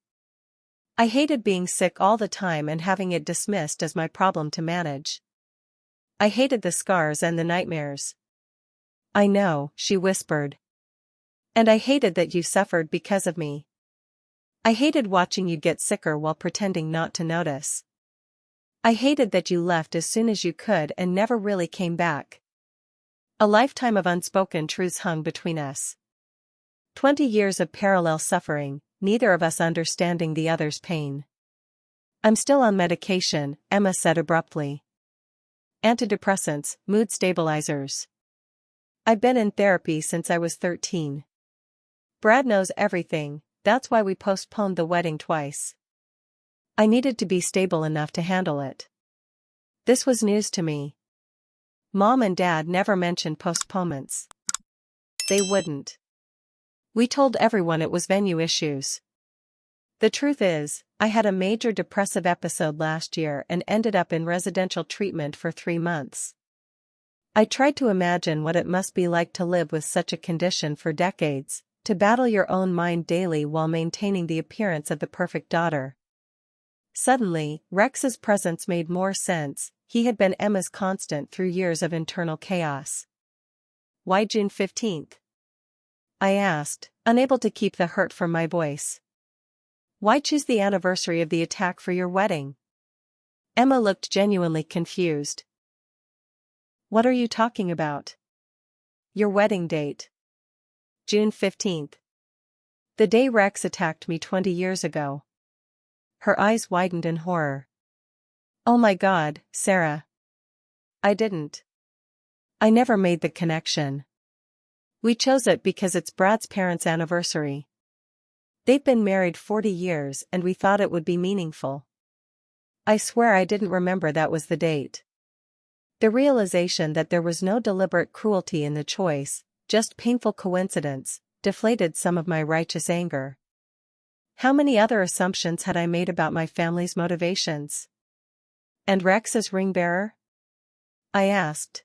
I hated being sick all the time and having it dismissed as my problem to manage. I hated the scars and the nightmares. I know, she whispered. And I hated that you suffered because of me. I hated watching you get sicker while pretending not to notice. I hated that you left as soon as you could and never really came back. A lifetime of unspoken truths hung between us. 20 years of parallel suffering, neither of us understanding the other's pain. I'm still on medication, Emma said abruptly. Antidepressants, mood stabilizers. I've been in therapy since I was 13. Brad knows everything, that's why we postponed the wedding twice. I needed to be stable enough to handle it. This was news to me. Mom and Dad never mentioned postponements. They wouldn't. We told everyone it was venue issues. The truth is, I had a major depressive episode last year and ended up in residential treatment for 3 months. I tried to imagine what it must be like to live with such a condition for decades, to battle your own mind daily while maintaining the appearance of the perfect daughter. Suddenly, Rex's presence made more sense. He had been Emma's constant through years of internal chaos. Why June 15th? I asked, unable to keep the hurt from my voice. Why choose the anniversary of the attack for your wedding? Emma looked genuinely confused. What are you talking about? Your wedding date. June 15th. The day Rex attacked me 20 years ago. Her eyes widened in horror. Oh my God, Sarah. I didn't. I never made the connection. We chose it because it's Brad's parents' anniversary. They've been married 40 years and we thought it would be meaningful. I swear I didn't remember that was the date. The realization that there was no deliberate cruelty in the choice, just painful coincidence, deflated some of my righteous anger. How many other assumptions had I made about my family's motivations? And Rex's ring bearer? I asked.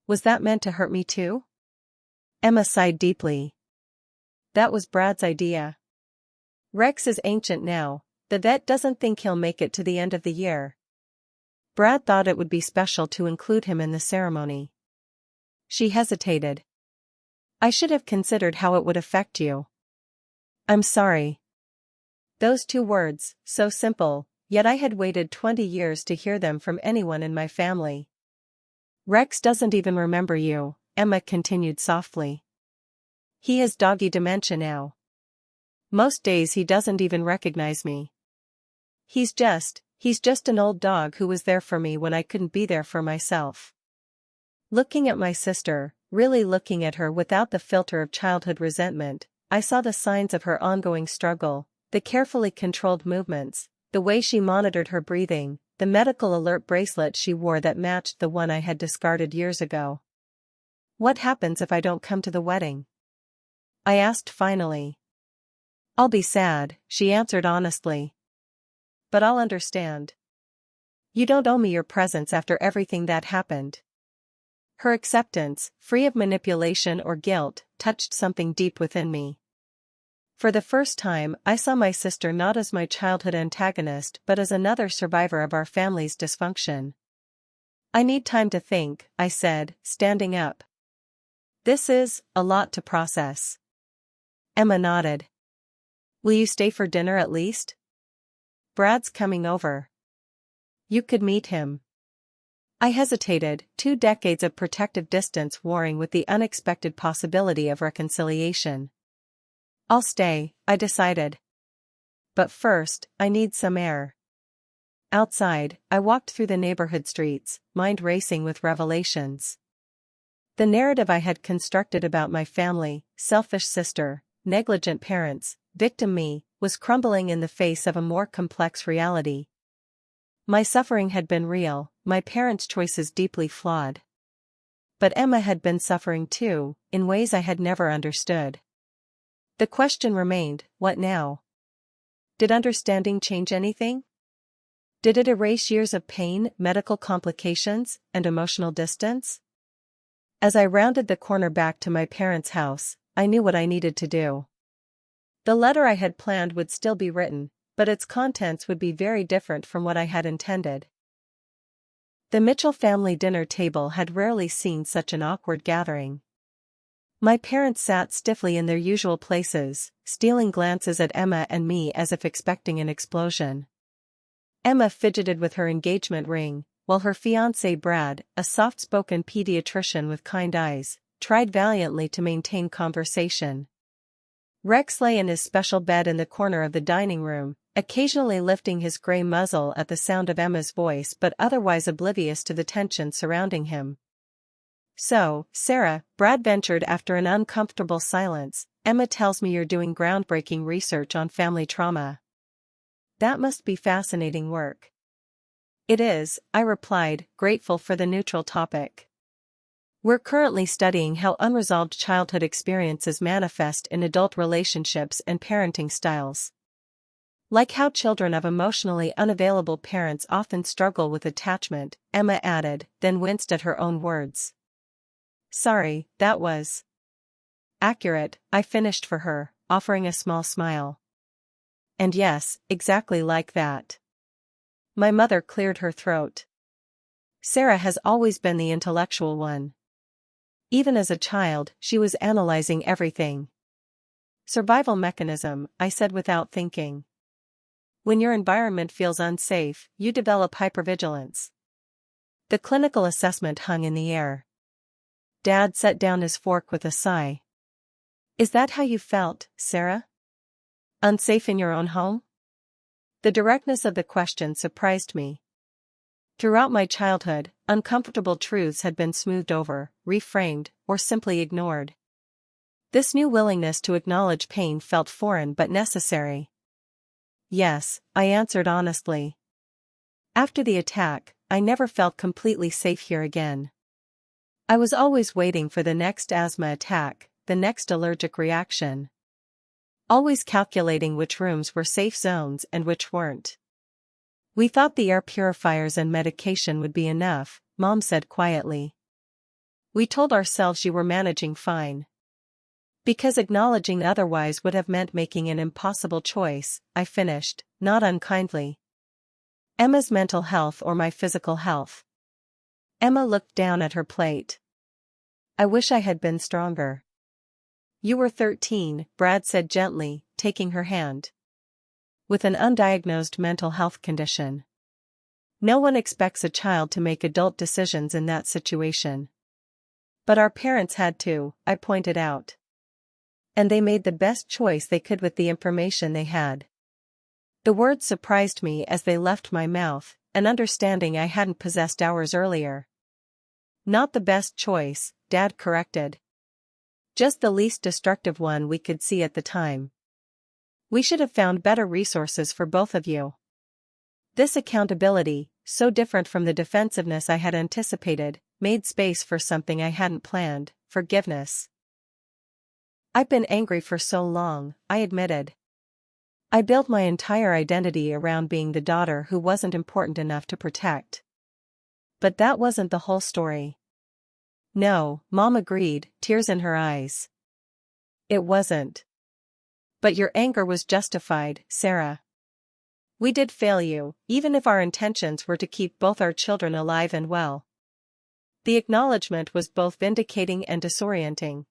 Was that meant to hurt me too? Emma sighed deeply. That was Brad's idea. Rex is ancient now, the vet doesn't think he'll make it to the end of the year. Brad thought it would be special to include him in the ceremony. She hesitated. I should have considered how it would affect you. I'm sorry. Those 2 words, so simple, yet I had waited 20 years to hear them from anyone in my family. Rex doesn't even remember you, Emma continued softly. He has doggy dementia now. Most days he doesn't even recognize me. He's just an old dog who was there for me when I couldn't be there for myself. Looking at my sister, really looking at her without the filter of childhood resentment, I saw the signs of her ongoing struggle, the carefully controlled movements, the way she monitored her breathing, the medical alert bracelet she wore that matched the one I had discarded years ago. What happens if I don't come to the wedding? I asked finally. I'll be sad, she answered honestly. But I'll understand. You don't owe me your presence after everything that happened. Her acceptance, free of manipulation or guilt, touched something deep within me. For the first time, I saw my sister not as my childhood antagonist but as another survivor of our family's dysfunction. I need time to think, I said, standing up. This is a lot to process. Emma nodded. Will you stay for dinner at least? Brad's coming over. You could meet him. I hesitated, 2 decades of protective distance warring with the unexpected possibility of reconciliation. I'll stay, I decided. But first, I need some air. Outside, I walked through the neighborhood streets, mind racing with revelations. The narrative I had constructed about my family, selfish sister, negligent parents, victim me, was crumbling in the face of a more complex reality. My suffering had been real, my parents' choices deeply flawed. But Emma had been suffering too, in ways I had never understood. The question remained, what now? Did understanding change anything? Did it erase years of pain, medical complications, and emotional distance? As I rounded the corner back to my parents' house, I knew what I needed to do. The letter I had planned would still be written, but its contents would be very different from what I had intended. The Mitchell family dinner table had rarely seen such an awkward gathering. My parents sat stiffly in their usual places, stealing glances at Emma and me as if expecting an explosion. Emma fidgeted with her engagement ring, while her fiancé Brad, a soft-spoken pediatrician with kind eyes, tried valiantly to maintain conversation. Rex lay in his special bed in the corner of the dining room, occasionally lifting his gray muzzle at the sound of Emma's voice but otherwise oblivious to the tension surrounding him. So, Sarah, Brad ventured after an uncomfortable silence, Emma tells me you're doing groundbreaking research on family trauma. That must be fascinating work. It is, I replied, grateful for the neutral topic. We're currently studying how unresolved childhood experiences manifest in adult relationships and parenting styles. Like how children of emotionally unavailable parents often struggle with attachment, Emma added, then winced at her own words. Sorry, that was accurate, I finished for her, offering a small smile. And yes, exactly like that. My mother cleared her throat. Sarah has always been the intellectual one. Even as a child, she was analyzing everything. Survival mechanism, I said without thinking. When your environment feels unsafe, you develop hypervigilance. The clinical assessment hung in the air. Dad set down his fork with a sigh. Is that how you felt, Sarah? Unsafe in your own home? The directness of the question surprised me. Throughout my childhood, uncomfortable truths had been smoothed over, reframed, or simply ignored. This new willingness to acknowledge pain felt foreign but necessary. Yes, I answered honestly. After the attack, I never felt completely safe here again. I was always waiting for the next asthma attack, the next allergic reaction. Always calculating which rooms were safe zones and which weren't. We thought the air purifiers and medication would be enough, Mom said quietly. We told ourselves you were managing fine. Because acknowledging otherwise would have meant making an impossible choice, I finished, not unkindly. Emma's mental health or my physical health? Emma looked down at her plate. I wish I had been stronger. You were 13, Brad said gently, taking her hand. With an undiagnosed mental health condition. No one expects a child to make adult decisions in that situation. But our parents had to, I pointed out. And they made the best choice they could with the information they had. The words surprised me as they left my mouth, an understanding I hadn't possessed hours earlier. Not the best choice, Dad corrected. Just the least destructive one we could see at the time. We should have found better resources for both of you. This accountability, so different from the defensiveness I had anticipated, made space for something I hadn't planned, forgiveness. I've been angry for so long, I admitted. I built my entire identity around being the daughter who wasn't important enough to protect. But that wasn't the whole story. No, Mom agreed, tears in her eyes. It wasn't. But your anger was justified, Sarah. We did fail you, even if our intentions were to keep both our children alive and well. The acknowledgement was both vindicating and disorienting.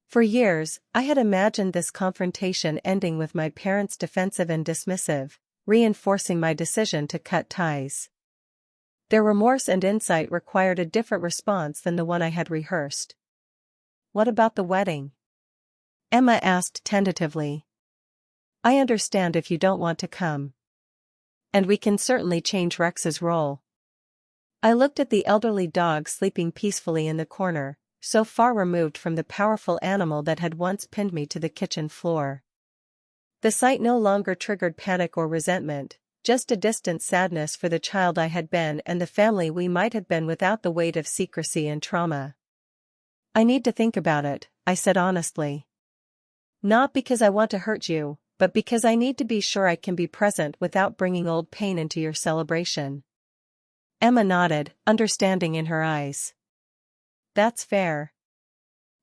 For years, I had imagined this confrontation ending with my parents defensive and dismissive, reinforcing my decision to cut ties. Their remorse and insight required a different response than the one I had rehearsed. What about the wedding? Emma asked tentatively. I understand if you don't want to come. And we can certainly change Rex's role. I looked at the elderly dog sleeping peacefully in the corner, so far removed from the powerful animal that had once pinned me to the kitchen floor. The sight no longer triggered panic or resentment, just a distant sadness for the child I had been and the family we might have been without the weight of secrecy and trauma. I need to think about it, I said honestly. Not because I want to hurt you, but because I need to be sure I can be present without bringing old pain into your celebration. Emma nodded, understanding in her eyes. That's fair.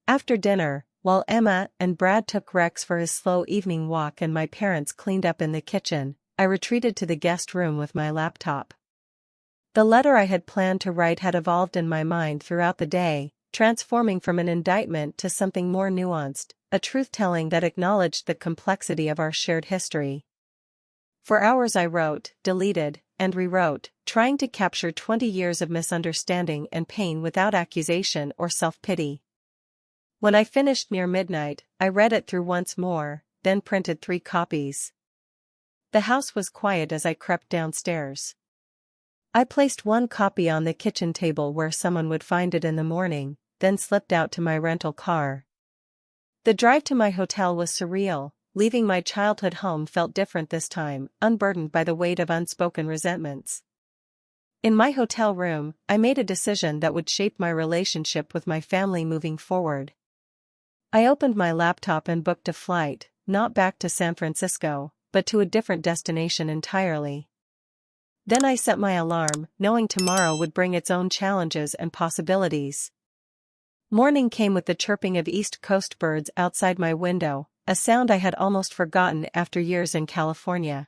After dinner, while Emma and Brad took Rex for his slow evening walk and my parents cleaned up in the kitchen, I retreated to the guest room with my laptop. The letter I had planned to write had evolved in my mind throughout the day, transforming from an indictment to something more nuanced, a truth-telling that acknowledged the complexity of our shared history. For hours I wrote, deleted, and rewrote, trying to capture 20 years of misunderstanding and pain without accusation or self-pity. When I finished near midnight, I read it through once more, then printed 3 copies. The house was quiet as I crept downstairs. I placed one copy on the kitchen table where someone would find it in the morning, then slipped out to my rental car. The drive to my hotel was surreal. Leaving my childhood home felt different this time, unburdened by the weight of unspoken resentments. In my hotel room, I made a decision that would shape my relationship with my family moving forward. I opened my laptop and booked a flight, not back to San Francisco, but to a different destination entirely. Then I set my alarm, knowing tomorrow would bring its own challenges and possibilities. Morning came with the chirping of East Coast birds outside my window, a sound I had almost forgotten after years in California.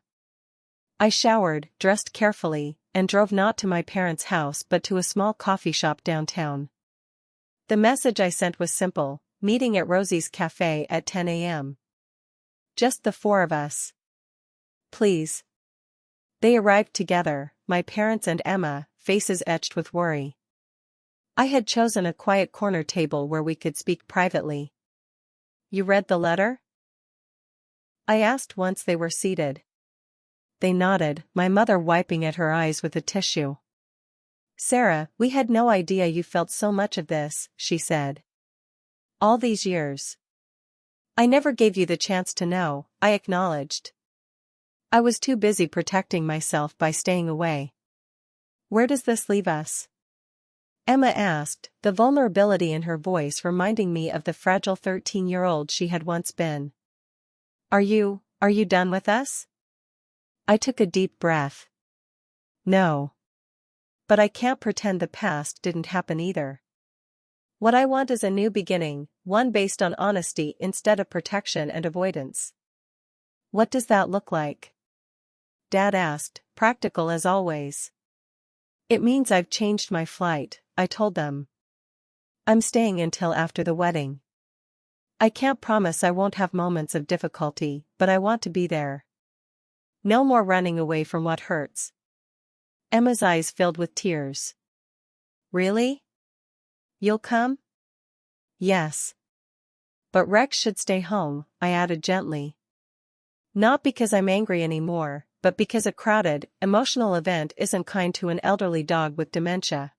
I showered, dressed carefully, and drove not to my parents' house but to a small coffee shop downtown. The message I sent was simple: meeting at Rosie's Cafe at 10 a.m. Just the four of us. Please. They arrived together, my parents and Emma, faces etched with worry. I had chosen a quiet corner table where we could speak privately. "You read the letter?" I asked once they were seated. They nodded, my mother wiping at her eyes with a tissue. "Sarah, we had no idea you felt so much of this," she said. "All these years." "I never gave you the chance to know," I acknowledged. "I was too busy protecting myself by staying away." "Where does this leave us?" Emma asked, the vulnerability in her voice reminding me of the fragile 13-year-old she had once been. Are you done with us?" I took a deep breath. No. But I can't pretend the past didn't happen either. What I want is a new beginning, one based on honesty instead of protection and avoidance. "What does that look like?" Dad asked, practical as always. "It means I've changed my flight," I told them. "I'm staying until after the wedding. I can't promise I won't have moments of difficulty, but I want to be there. No more running away from what hurts." Emma's eyes filled with tears. "Really? You'll come?" "Yes. But Rex should stay home," I added gently. Not because I'm angry anymore, but because a crowded, emotional event isn't kind to an elderly dog with dementia.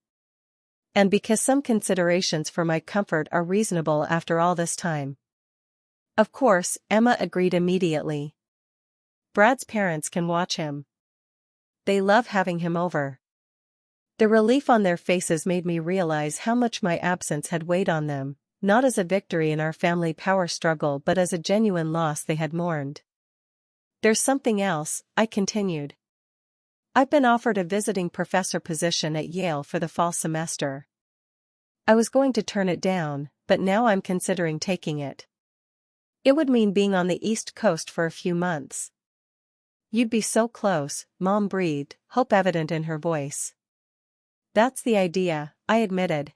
And because some considerations for my comfort are reasonable after all this time. Of course, Emma agreed immediately. "Brad's parents can watch him. They love having him over." The relief on their faces made me realize how much my absence had weighed on them, not as a victory in our family power struggle but as a genuine loss they had mourned. "There's something else," I continued. "I've been offered a visiting professor position at Yale for the fall semester. I was going to turn it down, but now I'm considering taking it. It would mean being on the East Coast for a few months." "You'd be so close," Mom breathed, hope evident in her voice. "That's the idea," I admitted.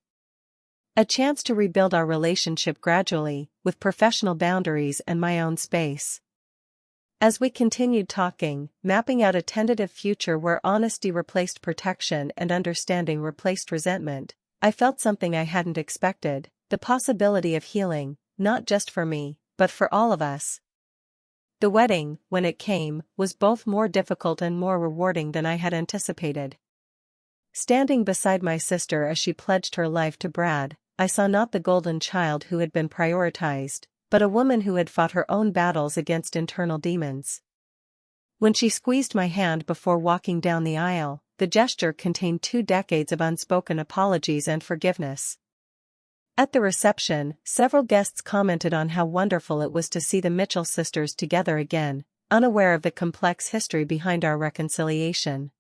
A chance to rebuild our relationship gradually, with professional boundaries and my own space. As we continued talking, mapping out a tentative future where honesty replaced protection and understanding replaced resentment, I felt something I hadn't expected: the possibility of healing, not just for me, but for all of us. The wedding, when it came, was both more difficult and more rewarding than I had anticipated. Standing beside my sister as she pledged her life to Brad, I saw not the golden child who had been prioritized, but a woman who had fought her own battles against internal demons. When she squeezed my hand before walking down the aisle, the gesture contained 2 decades of unspoken apologies and forgiveness. At the reception, several guests commented on how wonderful it was to see the Mitchell sisters together again, unaware of the complex history behind our reconciliation.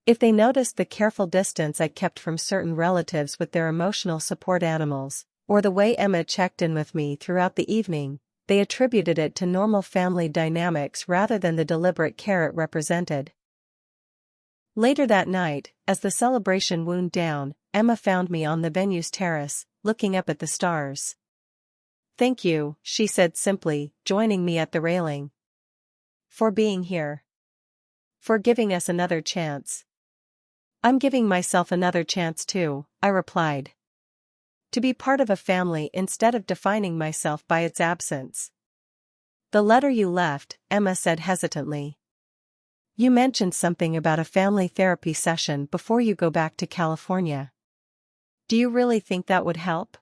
If they noticed the careful distance I kept from certain relatives with their emotional support animals, or the way Emma checked in with me throughout the evening, they attributed it to normal family dynamics rather than the deliberate care it represented. Later that night, as the celebration wound down, Emma found me on the venue's terrace, looking up at the stars. "Thank you," she said simply, joining me at the railing. "For being here. For giving us another chance." "I'm giving myself another chance too," I replied. "To be part of a family instead of defining myself by its absence." "The letter you left," Emma said hesitantly. "You mentioned something about a family therapy session before you go back to California. Do you really think that would help?"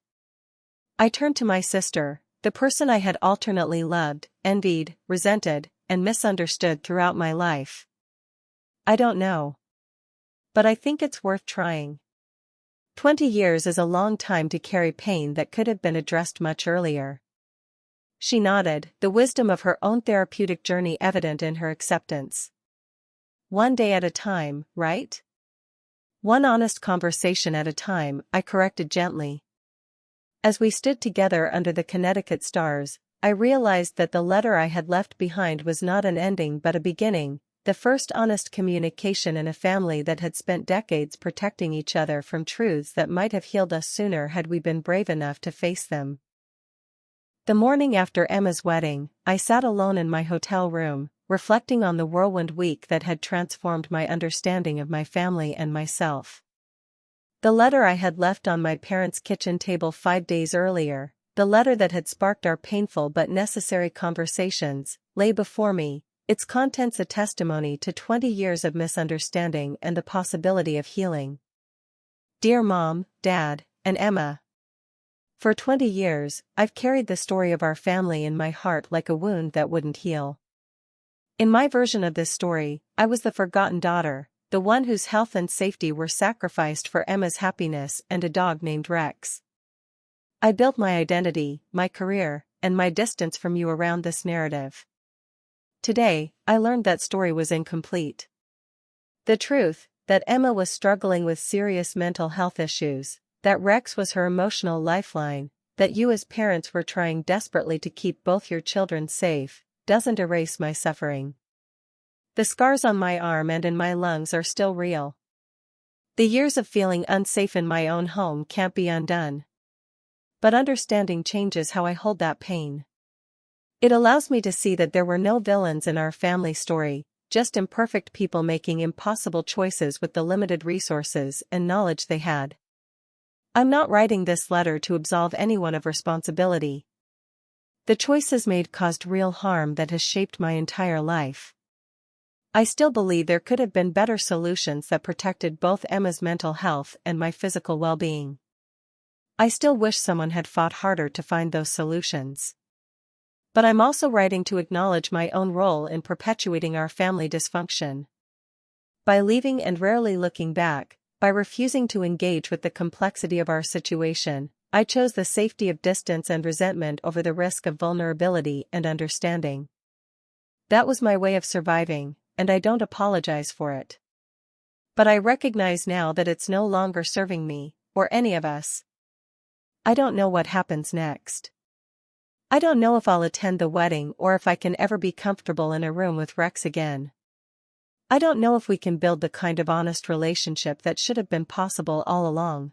I turned to my sister, the person I had alternately loved, envied, resented, and misunderstood throughout my life. "I don't know. But I think it's worth trying. 20 years is a long time to carry pain that could have been addressed much earlier." She nodded, the wisdom of her own therapeutic journey evident in her acceptance. One day at a time, right? One honest conversation at a time, I corrected gently. As we stood together under the Connecticut stars, I realized that the letter I had left behind was not an ending but a beginning, the first honest communication in a family that had spent decades protecting each other from truths that might have healed us sooner had we been brave enough to face them. The morning after Emma's wedding, I sat alone in my hotel room, reflecting on the whirlwind week that had transformed my understanding of my family and myself. The letter I had left on my parents' kitchen table 5 days earlier, the letter that had sparked our painful but necessary conversations, lay before me, its contents a testimony to 20 years of misunderstanding and the possibility of healing. Dear Mom, Dad, and Emma. For 20 years, I've carried the story of our family in my heart like a wound that wouldn't heal. In my version of this story, I was the forgotten daughter, the one whose health and safety were sacrificed for Emma's happiness and a dog named Rex. I built my identity, my career, and my distance from you around this narrative. Today, I learned that story was incomplete. The truth, that Emma was struggling with serious mental health issues, that Rex was her emotional lifeline, that you as parents were trying desperately to keep both your children safe, doesn't erase my suffering. The scars on my arm and in my lungs are still real. The years of feeling unsafe in my own home can't be undone. But understanding changes how I hold that pain. It allows me to see that there were no villains in our family story, just imperfect people making impossible choices with the limited resources and knowledge they had. I'm not writing this letter to absolve anyone of responsibility. The choices made caused real harm that has shaped my entire life. I still believe there could have been better solutions that protected both Emma's mental health and my physical well-being. I still wish someone had fought harder to find those solutions. But I'm also writing to acknowledge my own role in perpetuating our family dysfunction. By leaving and rarely looking back, by refusing to engage with the complexity of our situation, I chose the safety of distance and resentment over the risk of vulnerability and understanding. That was my way of surviving, and I don't apologize for it. But I recognize now that it's no longer serving me, or any of us. I don't know what happens next. I don't know if I'll attend the wedding or if I can ever be comfortable in a room with Rex again. I don't know if we can build the kind of honest relationship that should have been possible all along.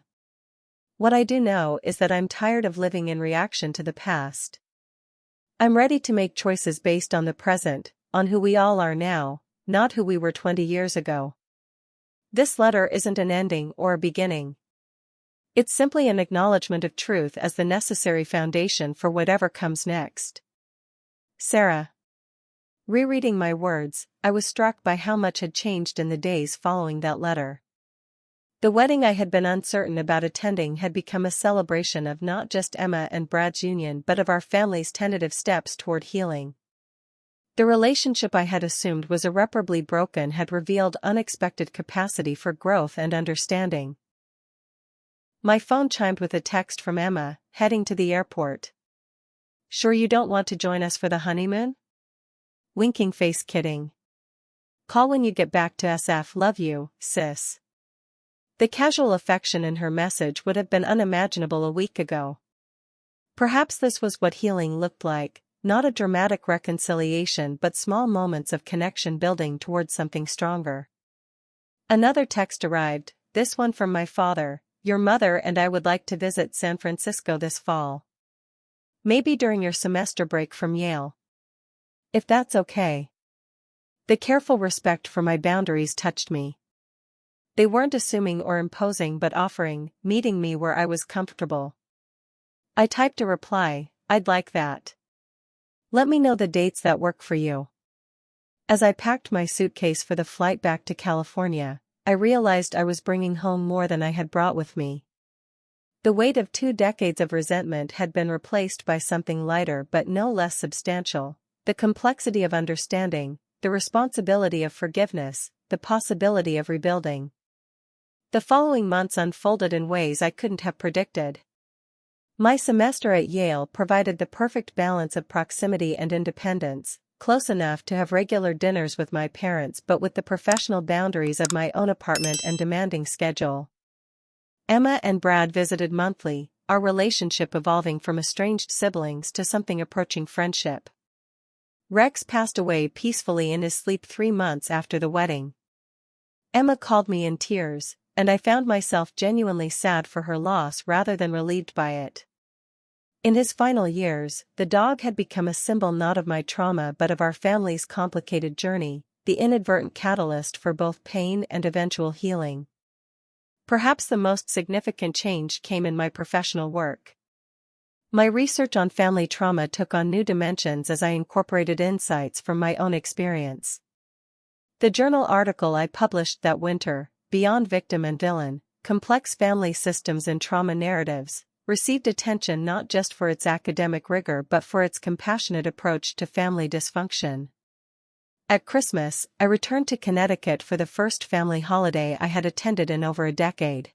What I do know is that I'm tired of living in reaction to the past. I'm ready to make choices based on the present, on who we all are now, not who we were 20 years ago. This letter isn't an ending or a beginning. It's simply an acknowledgement of truth as the necessary foundation for whatever comes next. Sarah. Rereading my words, I was struck by how much had changed in the days following that letter. The wedding I had been uncertain about attending had become a celebration of not just Emma and Brad's union but of our family's tentative steps toward healing. The relationship I had assumed was irreparably broken had revealed unexpected capacity for growth and understanding. My phone chimed with a text from Emma, heading to the airport. Sure you don't want to join us for the honeymoon? Winking face kidding. Call when you get back to SF. Love you, sis. The casual affection in her message would have been unimaginable a week ago. Perhaps this was what healing looked like, not a dramatic reconciliation but small moments of connection building towards something stronger. Another text arrived, this one from my father. Your mother and I would like to visit San Francisco this fall. Maybe during your semester break from Yale. If that's okay. The careful respect for my boundaries touched me. They weren't assuming or imposing but offering, meeting me where I was comfortable. I typed a reply, I'd like that. Let me know the dates that work for you. As I packed my suitcase for the flight back to California, I realized I was bringing home more than I had brought with me. The weight of 2 decades of resentment had been replaced by something lighter but no less substantial, the complexity of understanding, the responsibility of forgiveness, the possibility of rebuilding. The following months unfolded in ways I couldn't have predicted. My semester at Yale provided the perfect balance of proximity and independence, close enough to have regular dinners with my parents but with the professional boundaries of my own apartment and demanding schedule. Emma and Brad visited monthly, our relationship evolving from estranged siblings to something approaching friendship. Rex passed away peacefully in his sleep 3 months after the wedding. Emma called me in tears, and I found myself genuinely sad for her loss rather than relieved by it. In his final years, the dog had become a symbol not of my trauma but of our family's complicated journey, the inadvertent catalyst for both pain and eventual healing. Perhaps the most significant change came in my professional work. My research on family trauma took on new dimensions as I incorporated insights from my own experience. The journal article I published that winter, Beyond Victim and Villain, Complex Family Systems and Trauma Narratives, received attention not just for its academic rigor but for its compassionate approach to family dysfunction. At Christmas, I returned to Connecticut for the first family holiday I had attended in over a decade.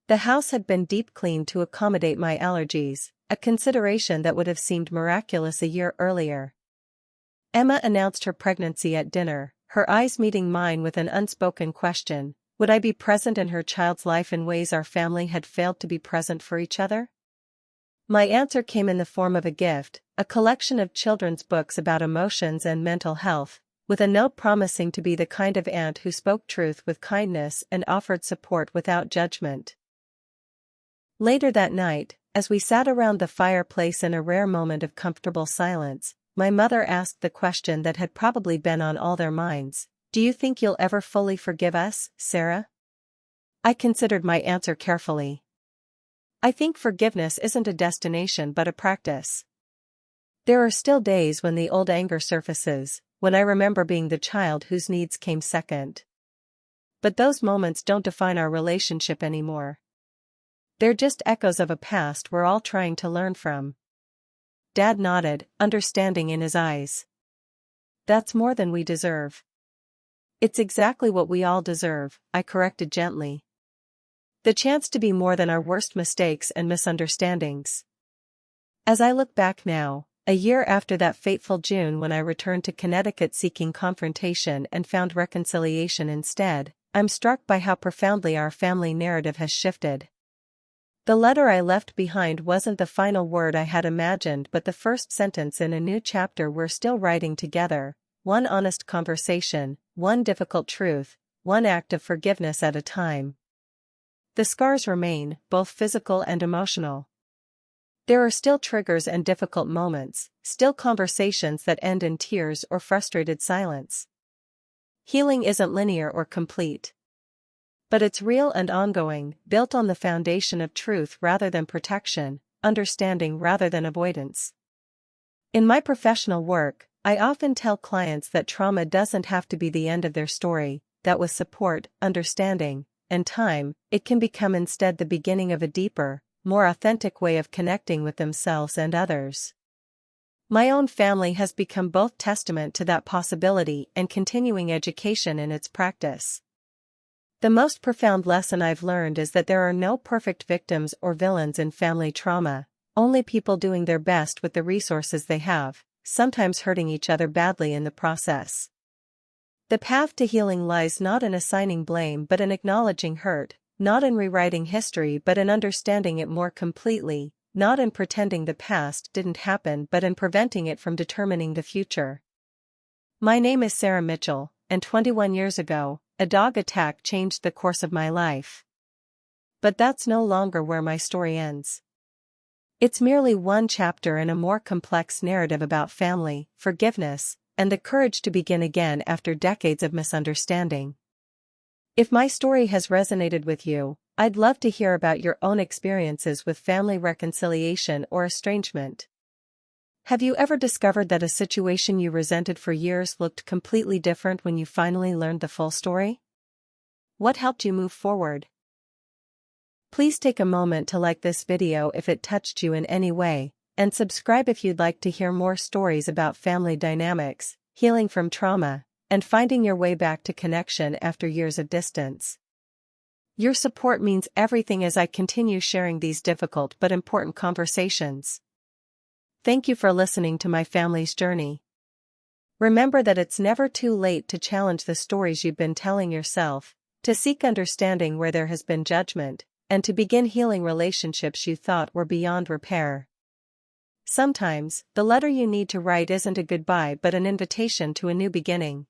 The house had been deep cleaned to accommodate my allergies, a consideration that would have seemed miraculous a year earlier. Emma announced her pregnancy at dinner, her eyes meeting mine with an unspoken question: would I be present in her child's life in ways our family had failed to be present for each other? My answer came in the form of a gift, a collection of children's books about emotions and mental health, with a note promising to be the kind of aunt who spoke truth with kindness and offered support without judgment. Later that night, as we sat around the fireplace in a rare moment of comfortable silence, my mother asked the question that had probably been on all their minds: do you think you'll ever fully forgive us, Sarah? I considered my answer carefully. I think forgiveness isn't a destination but a practice. There are still days when the old anger surfaces, when I remember being the child whose needs came second. But those moments don't define our relationship anymore. They're just echoes of a past we're all trying to learn from. Dad nodded, understanding in his eyes. That's more than we deserve. It's exactly what we all deserve, I corrected gently. The chance to be more than our worst mistakes and misunderstandings. As I look back now, a year after that fateful June when I returned to Connecticut seeking confrontation and found reconciliation instead, I'm struck by how profoundly our family narrative has shifted. The letter I left behind wasn't the final word I had imagined but the first sentence in a new chapter we're still writing together, one honest conversation, one difficult truth, one act of forgiveness at a time. The scars remain, both physical and emotional. There are still triggers and difficult moments, still conversations that end in tears or frustrated silence. Healing isn't linear or complete. But it's real and ongoing, built on the foundation of truth rather than protection, understanding rather than avoidance. In my professional work, I often tell clients that trauma doesn't have to be the end of their story, that with support, understanding, and time, it can become instead the beginning of a deeper, more authentic way of connecting with themselves and others. My own family has become both testament to that possibility and continuing education in its practice. The most profound lesson I've learned is that there are no perfect victims or villains in family trauma, only people doing their best with the resources they have, sometimes hurting each other badly in the process. The path to healing lies not in assigning blame but in acknowledging hurt, not in rewriting history but in understanding it more completely, not in pretending the past didn't happen but in preventing it from determining the future. My name is Sarah Mitchell, and 21 years ago, a dog attack changed the course of my life. But that's no longer where my story ends. It's merely one chapter in a more complex narrative about family, forgiveness, and the courage to begin again after decades of misunderstanding. If my story has resonated with you, I'd love to hear about your own experiences with family reconciliation or estrangement. Have you ever discovered that a situation you resented for years looked completely different when you finally learned the full story? What helped you move forward? Please take a moment to like this video if it touched you in any way, and subscribe if you'd like to hear more stories about family dynamics, healing from trauma, and finding your way back to connection after years of distance. Your support means everything as I continue sharing these difficult but important conversations. Thank you for listening to my family's journey. Remember that it's never too late to challenge the stories you've been telling yourself, to seek understanding where there has been judgment, and to begin healing relationships you thought were beyond repair. Sometimes, the letter you need to write isn't a goodbye but an invitation to a new beginning.